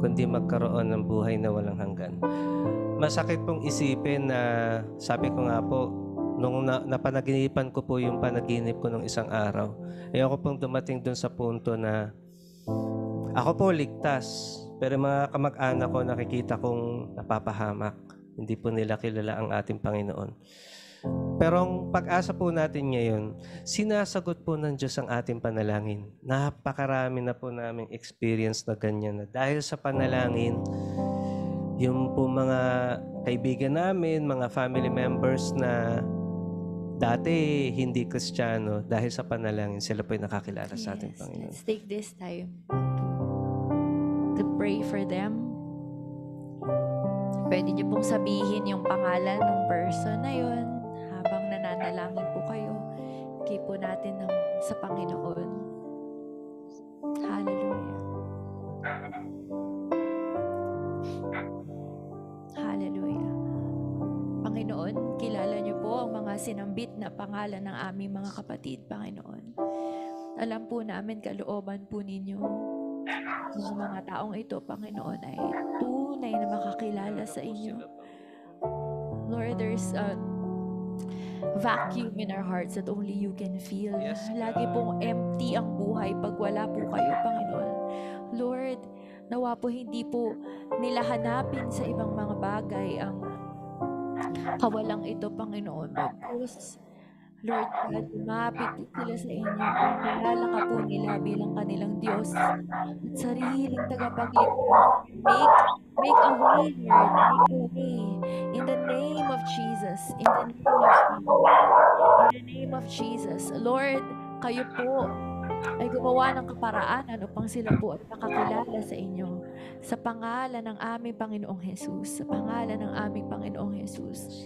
kundi magkaroon ng buhay na walang hanggan. Masakit pong isipin na, sabi ko nga po, nung napanaginipan ko po yung panaginip ko nung isang araw, ayoko pong dumating dun sa punto na ako po ligtas, pero mga kamag-anak ko nakikita kong napapahamak. Hindi po nila kilala ang ating Panginoon. Pero ang pag-asa po natin ngayon, sinasagot po ng Diyos ang ating panalangin. Napakarami na po naming experience na ganyan na dahil sa panalangin, yung po mga kaibigan namin, mga family members na dati hindi Kristiyano, dahil sa panalangin, sila po ay nakakilala sa ating Panginoon. Let's take this time to pray for them. Pwede niyo pong sabihin yung pangalan ng person na yun habang nananalangin po kayo. Bigay po natin sa Panginoon. Hallelujah. Hallelujah. Panginoon, kilala niyo po ang mga sinambit na pangalan ng aming mga kapatid, Panginoon. Alam po namin kalooban po ninyo ng mga taong ito, Panginoon, ay tunay na makakilala sa inyo. Lord, there's a vacuum in our hearts that only you can feel. Lagi pong empty ang buhay pag wala po kayo, Panginoon. Lord, nawa po hindi po nila hanapin sa ibang mga bagay ang kawalang ito, Panginoon. Lord God, lumapit sila sa inyo. Kilala ka po nila bilang kanilang Diyos at sariling tagapagligtas. Make a way, Lord. Make a way. In the name of Jesus. In the name of Jesus. In the name of Jesus. Lord, kayo po ay gumawa ng kaparaanan upang sila po ay nakakilala sa inyo. Sa pangalan ng aming Panginoong Jesus. Sa pangalan ng aming Panginoong Jesus.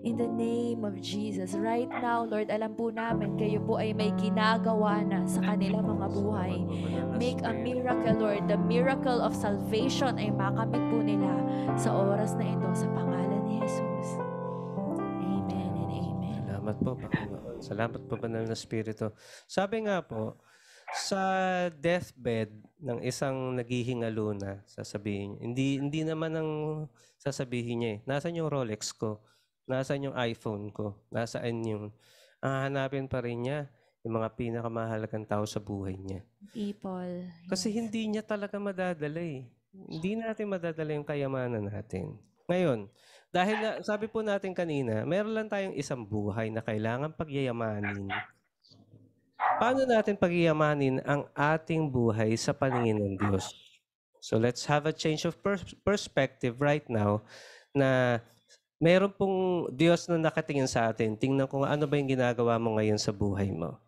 In the name of Jesus. Right now, Lord, alam po namin kayo po ay may ginagawa na sa kanilang mga buhay. Make a miracle, Lord. The miracle of salvation ay makamit po nila sa oras na ito sa pangalan ni Jesus. Amen and amen. Salamat po, Panginoon. Salamat po, Banal na Espiritu. Sabi nga po, sa deathbed ng isang naghihingalo na, sasabihin niya, hindi naman ang sasabihin niya nasaan yung Rolex ko? Nasaan yung iPhone ko? Nasaan yung... hanapin pa rin niya yung mga pinakamahalagang tao sa buhay niya. People. Kasi hindi niya talaga madadala eh. Hindi natin madadala yung kayamanan natin. Ngayon, dahil na, sabi po natin kanina, meron lang tayong isang buhay na kailangan pagyayamanin. Paano natin pagyayamanin ang ating buhay sa paningin ng Diyos? So let's have a change of perspective right now na meron pong Diyos na nakatingin sa atin. Tingnan ko ano ba yung ginagawa mo ngayon sa buhay mo.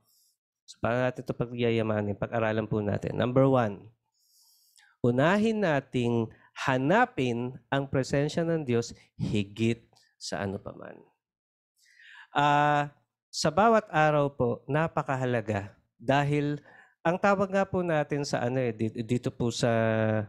So, paano natin ito pagyayamanin? Pag-aralan po natin. Number 1, unahin nating hanapin ang presensya ng Diyos higit sa ano paman. Sa bawat araw po, napakahalaga. Dahil ang tawag nga po natin sa dito po sa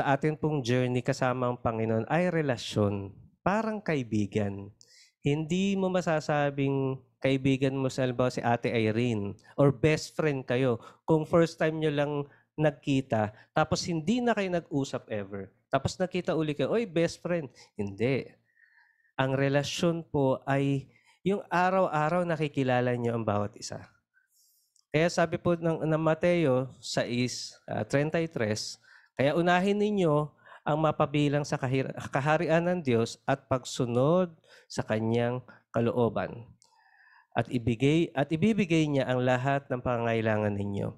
atin pong journey kasama ang Panginoon ay relasyon. Parang kaibigan. Hindi mo masasabing kaibigan mo sa si Ate Irene or best friend kayo kung first time nyo lang nagkita tapos hindi na kayo nag-usap ever. Tapos nakita uli kayo, oy, best friend. Hindi. Ang relasyon po ay yung araw-araw nakikilala nyo ang bawat isa. Kaya sabi po ng Mateo 6:33, kaya unahin ninyo ang mapabilang sa kaharian ng Diyos at pagsunod sa kanyang kalooban. At ibibigay niya ang lahat ng pangangailangan ninyo.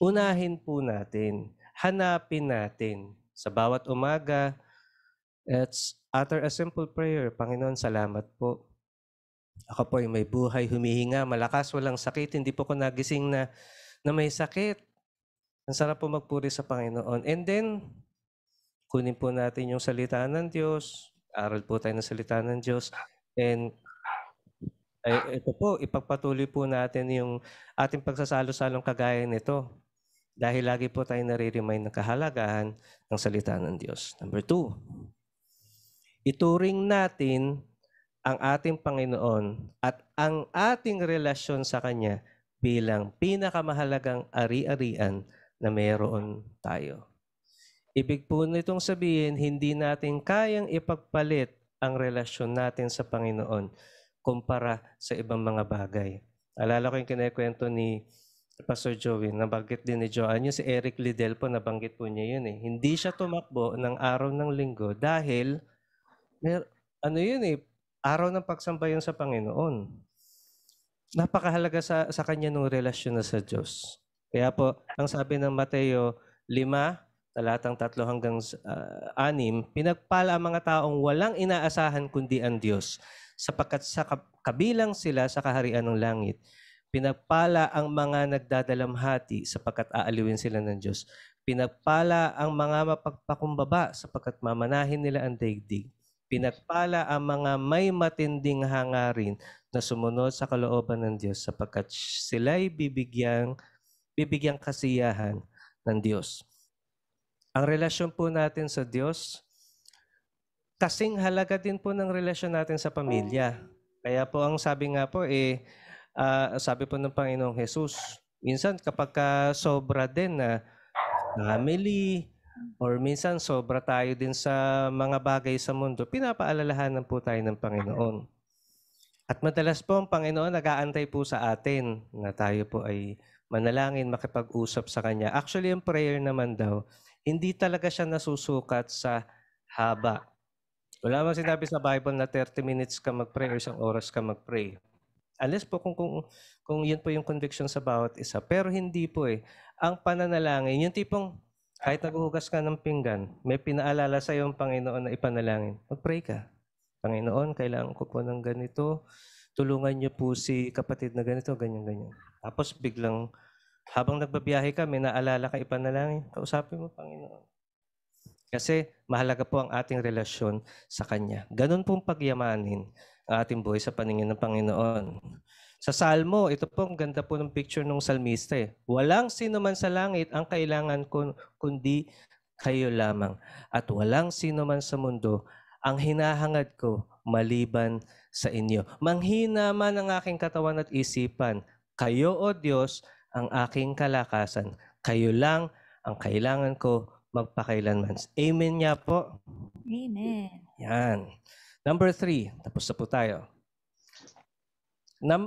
Unahin po natin, hanapin natin sa bawat umaga, Let's utter a simple prayer. Panginoon, salamat po. Ako po ay may buhay, humihinga, malakas, walang sakit. Hindi po ko nagising na may sakit. Ang sarap po magpuri sa Panginoon. And then, kunin po natin yung salita ng Diyos. Aral po tayo ng salita ng Diyos. And ito po, ipagpatuloy po natin yung ating pagsasalo-salong kagaya nito. Dahil lagi po tayo nare-remind ng kahalagahan ng salita ng Diyos. Number 2, ituring natin ang ating Panginoon at ang ating relasyon sa Kanya bilang pinakamahalagang ari-arian na mayroon tayo. Ibig po nitong sabihin, hindi natin kayang ipagpalit ang relasyon natin sa Panginoon kumpara sa ibang mga bagay. Alala ko yung kinikwento ni Pastor Joey, nabanggit din ni Joanne, yung si Eric Liddell po, nabanggit po niya yun eh. Hindi siya tumakbo ng araw ng linggo dahil, araw ng pagsamba yun sa Panginoon. Napakahalaga sa kanya nung relasyon na sa Diyos. Kaya po, ang sabi ng Mateo 5, talatang 3 hanggang 6, pinagpala ang mga taong walang inaasahan kundi ang Diyos, sapagkat sa kabilang sila sa kaharian ng langit. Pinagpala ang mga nagdadalamhati sapagkat aaliwin sila ng Diyos. Pinagpala ang mga mapagpakumbaba sapagkat mamanahin nila ang daigdig. Pinagpala ang mga may matinding hangarin na sumunod sa kalooban ng Diyos sapagkat sila'y bibigyang kasiyahan ng Diyos. Ang relasyon po natin sa Diyos, kasing halaga din po ng relasyon natin sa pamilya. Kaya po ang sabi nga po sabi po ng Panginoong Jesus, minsan kapag sobra din na family or minsan sobra tayo din sa mga bagay sa mundo, pinapaalalahanan po tayo ng Panginoon. At madalas po ang Panginoon nag-aantay po sa atin na tayo po ay manalangin, makipag-usap sa Kanya. Actually, ang prayer naman daw, hindi talaga siya nasusukat sa haba. Wala mang sinabi sa Bible na 30 minutes ka mag-pray or 1 oras ka mag-pray. Unless po kung yun po yung conviction sa bawat isa. Pero hindi po eh. Ang pananalangin, yung tipong kahit naghuhugas ka ng pinggan, may pinaalala sa iyo ang Panginoon na ipanalangin. Mag-pray ka. Panginoon, kailangan ko po ng ganito. Tulungan niyo po si kapatid na ganito, ganyan-ganyan. Tapos biglang, habang nagbabiyahe ka, may naalala ka ipanalangin. Kausapin mo, Panginoon. Kasi mahalaga po ang ating relasyon sa Kanya. Ganun pong pagyamanin ang ating buhay sa paningin ng Panginoon. Sa Salmo, ito po ang ganda po ng picture ng salmista eh. Walang sino man sa langit ang kailangan ko kundi kayo lamang. At walang sino man sa mundo ang hinahangad ko maliban sa inyo. Manghina man ang aking katawan at isipan. Kayo, O Diyos, ang aking kalakasan. Kayo lang ang kailangan ko magpakailanman. Amen niya po. Amen. Yan. Number 3, tapos na po tayo.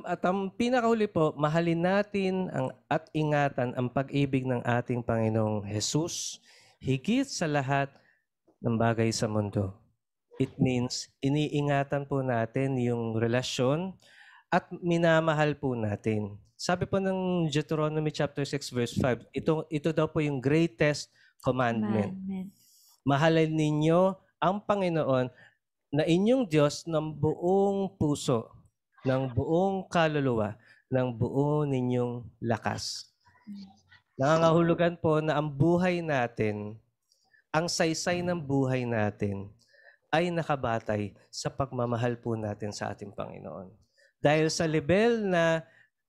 At ang pinakahuli po, mahalin natin at ingatan ang pag-ibig ng ating Panginoong Jesus higit sa lahat ng bagay sa mundo. It means, iniingatan po natin yung relasyon at minamahal po natin. Sabi po ng Deuteronomy chapter 6 verse 5, ito daw po yung greatest commandment. Mahalin ninyo ang Panginoon na inyong Diyos ng buong puso, ng buong kaluluwa, ng buo ninyong lakas. Nangangahulugan po na ang buhay natin, ang saysay ng buhay natin, ay nakabatay sa pagmamahal po natin sa ating Panginoon. Dahil sa level na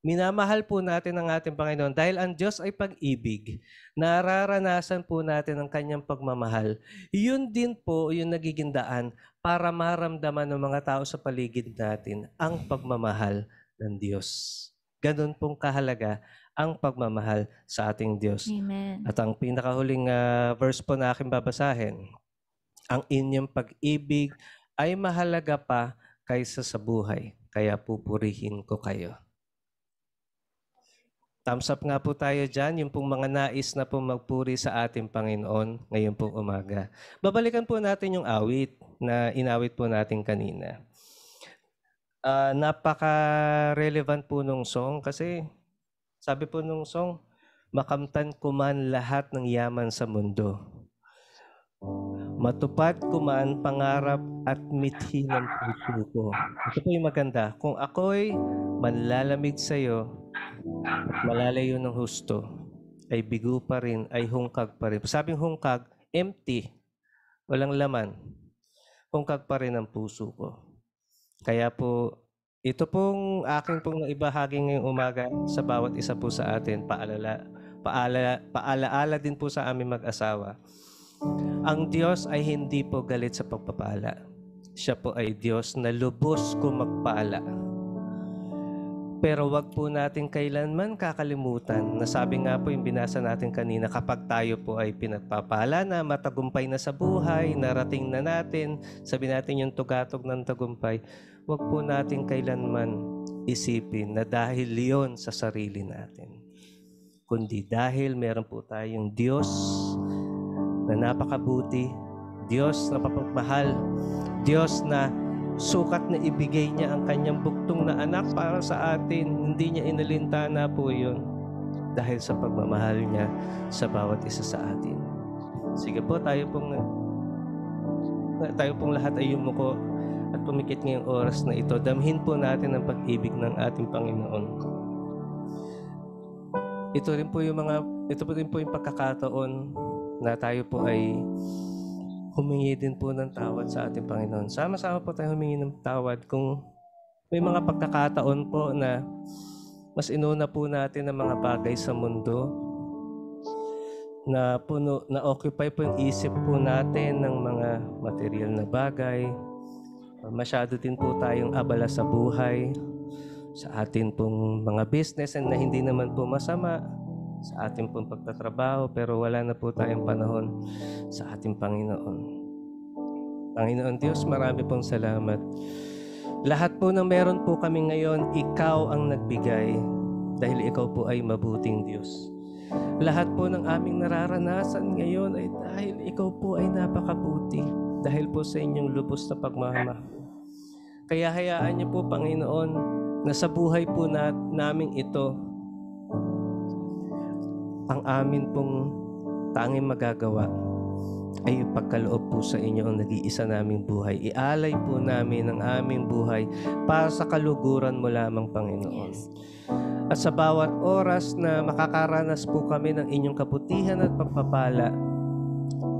minamahal po natin ang ating Panginoon, dahil ang Diyos ay pag-ibig, nararanasan po natin ang kanyang pagmamahal. Yun din po yung nagiging daan para maramdaman ng mga tao sa paligid natin ang pagmamahal ng Diyos. Ganun pong kahalaga ang pagmamahal sa ating Diyos. Amen. At ang pinakahuling verse po na aking babasahin, ang inyong pag-ibig ay mahalaga pa kaysa sa buhay, kaya pupurihin ko kayo. Thumbs up nga po tayo dyan, yung pong mga nais na po magpuri sa ating Panginoon ngayon pong umaga. Babalikan po natin yung awit na inawit po natin kanina. Napaka-relevant po nung song kasi sabi po nung song, makamtan ko man lahat ng yaman sa mundo. Matupad ko man pangarap at mithi ng puso ko. Ito po yung maganda. Kung ako'y manlalamig sa'yo at malalayo ng husto, ay bigo pa rin, ay hungkag pa rin. Sabing hungkag, empty, walang laman. Hungkag pa rin ang puso ko. Kaya po, ito pong aking pong naibahagi ngayong umaga sa bawat isa po sa atin, paalaala din po sa aming mag-asawa. Ang Diyos ay hindi po galit sa pagpapala. Siya po ay Diyos na lubos ko magpala. Pero wag po natin kailanman kakalimutan na sabi nga po yung binasa natin kanina, kapag tayo po ay pinagpapala na, matagumpay na sa buhay, narating na natin, sabi natin yung tugatog ng tagumpay, wag po natin kailanman isipin na dahil yon sa sarili natin, kundi dahil meron po tayong Diyos na napakabuti, Diyos na mapagmahal, Diyos na sukat na ibigay niya ang kanyang buktong na anak para sa atin. Hindi niya inalintana po yun dahil sa pagmamahal niya sa bawat isa sa atin. Sige po, tayo pong lahat ay yumuko at pumikit ngayong oras na ito. Damhin po natin ang pag-ibig ng ating Panginoon. Ito rin po yung pagkakataon na tayo po ay humingi din po ng tawad sa ating Panginoon. Sama-sama po tayo humingi ng tawad kung may mga pagkakataon po na mas inuna po natin ang mga bagay sa mundo, na occupy po yung isip po natin ng mga material na bagay. Masyado din po tayong abala sa buhay, sa atin pong mga business na hindi naman po masama, sa ating pong pagtatrabaho, pero wala na po tayong panahon sa ating Panginoon. Panginoon Diyos, marami pong salamat. Lahat po ng meron po kami ngayon, Ikaw ang nagbigay dahil Ikaw po ay mabuting Diyos. Lahat po ng aming nararanasan ngayon ay dahil Ikaw po ay napakabuti, dahil po sa inyong lubos na pagmamahal. Kaya hayaan niyo po, Panginoon, na sa buhay po namin ito, ang amin pong tanging magagawa ay ipagkaloob po sa inyo ang nag-iisa naming buhay. Ialay po namin ang aming buhay para sa kaluguran mo lamang, Panginoon. Yes. At sa bawat oras na makakaranas po kami ng inyong kabutihan at pagpapala,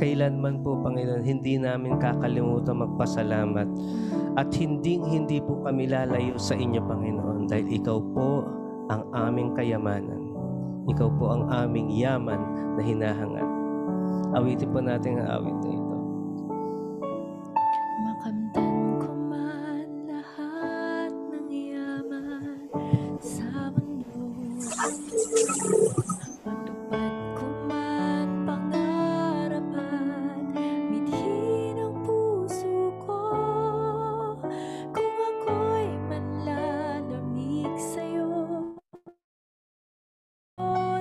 kailanman po, Panginoon, hindi namin kakalimutan magpasalamat at hindi po kami lalayo sa inyo, Panginoon, dahil Ikaw po ang aming kayamanan. Ikaw po ang aming yaman na hinahangad. Awitin po natin ang awit na ito. Makamtan ko man lahat ng yaman sa mundo, matupad ko man pangarap at mithi ng puso ko. Kung ako'y manlalamig sa'yo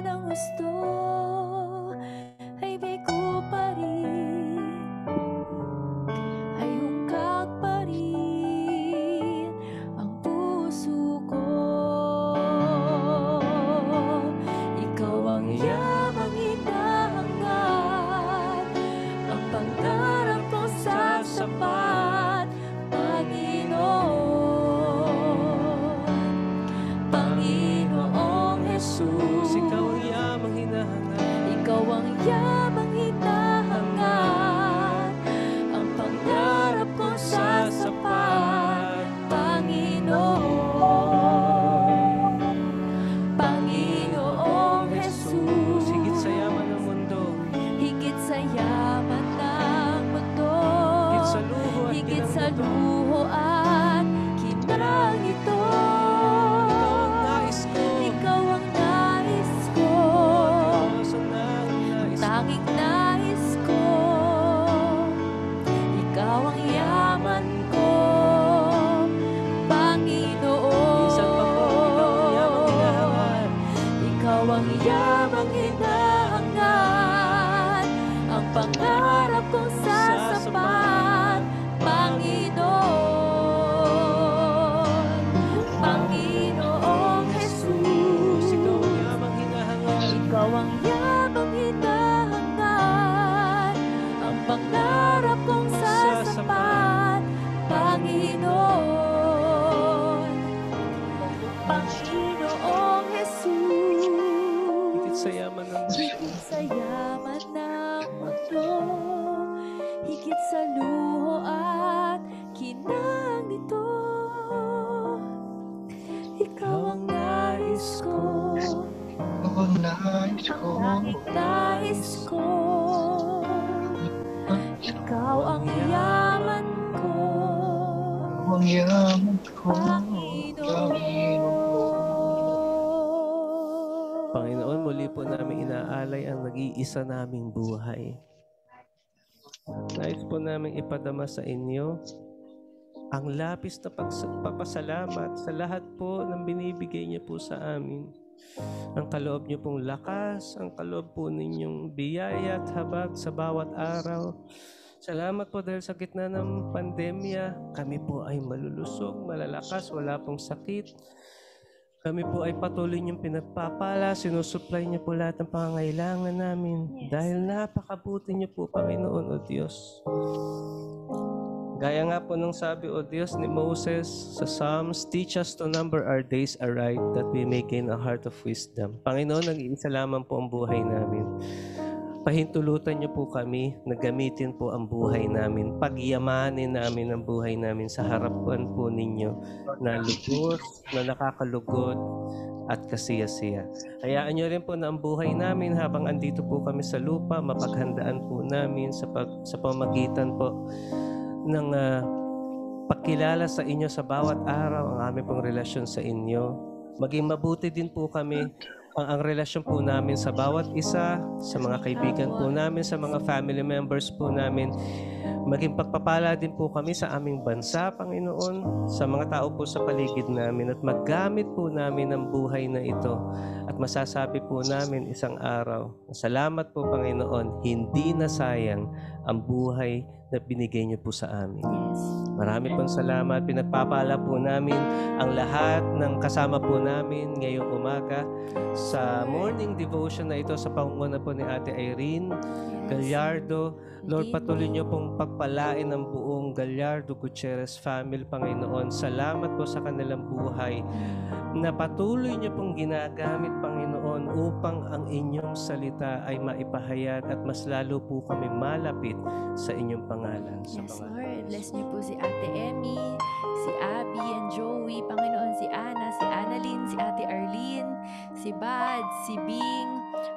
ng gusto, ay bigo pa rin, tanging nais ko. Ikaw ang yaman ko, Panginoon, muli po namin inaalay ang nag-iisa naming buhay. Nais po namin ipadama sa inyo ang labis na pagpapasalamat sa lahat po ng binibigay niyo po sa amin. Ang kaloob niyo pong lakas, ang kaloob po ninyong biyaya at habag sa bawat araw. Salamat po dahil sa gitna ng pandemya, kami po ay malulusog, malalakas, wala pong sakit. Kami po ay patuloy niyong pinagpapala, sinusupply niyo po lahat ng pangangailangan namin. Dahil napakabuti niyo po, Panginoon o Diyos. Gaya nga po nung sabi, O Diyos, ni Moses sa Psalms, teach us to number our days aright that we may gain a heart of wisdom. Panginoon, nag-iisa lamang po ang buhay namin. Pahintulutan niyo po kami na gamitin po ang buhay namin. Pagyamanin namin ang buhay namin sa harapan po ninyo na lugos, na nakakalugod at kasiyasiya. Hayaan niyo rin po na ang buhay namin habang andito po kami sa lupa, mapaghandaan po namin sa pamagitan po ng pagkilala sa inyo sa bawat araw, ang aming pong relasyon sa inyo. Maging mabuti din po kami ang relasyon po namin sa bawat isa, sa mga kaibigan po namin, sa mga family members po namin. Maging pagpapala din po kami sa aming bansa, Panginoon, sa mga tao po sa paligid namin, at maggamit po namin ang buhay na ito. At masasabi po namin isang araw, salamat po, Panginoon, hindi nasayang ang buhay na binigay niyo po sa amin. Marami pong salamat. Pinagpapala po namin ang lahat ng kasama po namin ngayong umaga sa morning devotion na ito sa pangunguna po ni Ate Irene Gallardo. Lord, patuloy niyo pong pagpalain ang buong Gallardo Gutierrez family, Panginoon. Salamat po sa kanilang buhay na patuloy niyo pong ginagamit, Panginoon, upang ang inyong salita ay maipahayag at mas lalo po kami malapit sa inyong pangalan. Yes, Lord. Bless niyo po si Ate Emmy, si Abby and Joey, Panginoon, si Ana, si Annalyn, si Ate Arlene, si Bad, si Bing,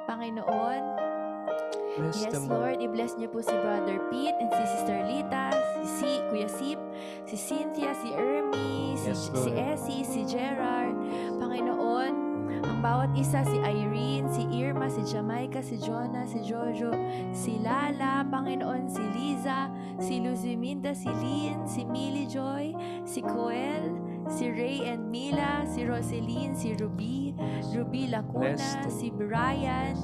Panginoon. Yes, Lord, i-bless niyo po si Brother Pete and si Sister Lita, si Kuya Sip, si Cynthia, si Ermi, si Essie, si Gerard. Panginoon, ang bawat isa, si Irene, si Irma, si Jamaica, si Jonah, si Jojo, si Lala, Panginoon, si Liza, si Luziminda, si Lynn, si Millie Joy, si Coel, si Ray and Mila, si Roseline, si Ruby Lacuna, si Brian,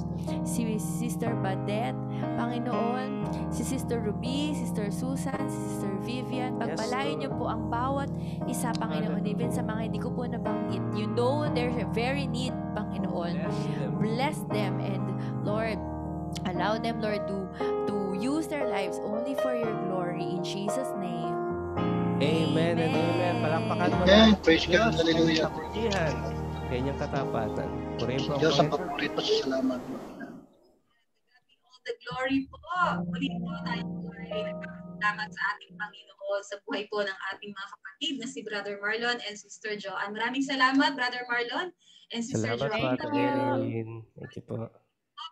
si Sister Badet, Panginoon, si Sister Ruby, Sister Susan, si Sister Vivian. Pagpalain niyo po ang bawat isa, Panginoon, even sa mga hindi ko po nabanggit. You know their very need, Panginoon. Bless them and Lord, allow them, Lord, to use their lives only for your glory. In Jesus' name. Amen and amen. Palakpakan mo Amen. na. Praise God. Hallelujah. Purihan. Kanyang katapatan. Purihin po ang Diyos ang Panginoon. paborito sa salamat. All the glory po. Muli po tayo ay nagpapasalamat sa ating Panginoon sa buhay po ng ating mga kapatid na si Brother Marlon and Sister Joanne. Maraming salamat, Brother Marlon and Sister Salamat po, Joanne. Ate Erin. Thank you po.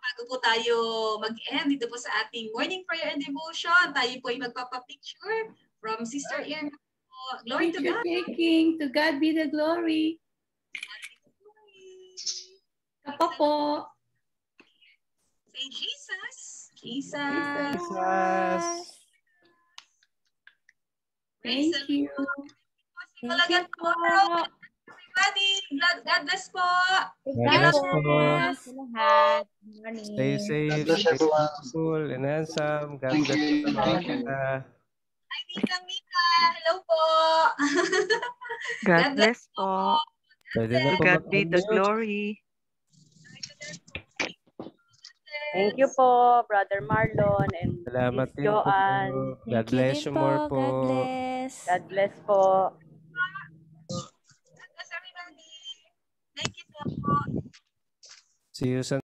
Bago po tayo mag-end dito po sa ating morning prayer and devotion, tayo po ay magpapapicture from Sister Irma po. Glory to Picture God. taking. To God be the glory. Kapa po. Say Jesus. Jesus. Jesus. Thank you. Talaga tomorrow. Everybody, God bless po. God bless po. Lahat. Morning. Stay safe. God bless Stay everyone. peaceful and handsome. God Thank bless you. po. Thank you. Ay, Ninang Mika. Hello po. God bless po. Pwede na To po God be the mag-unmute. glory. Thank you po, Brother Marlon and Salamat Miss din po. Joanne. God bless you more po. God bless. God bless po. God bless everybody. Thank you po. See you sa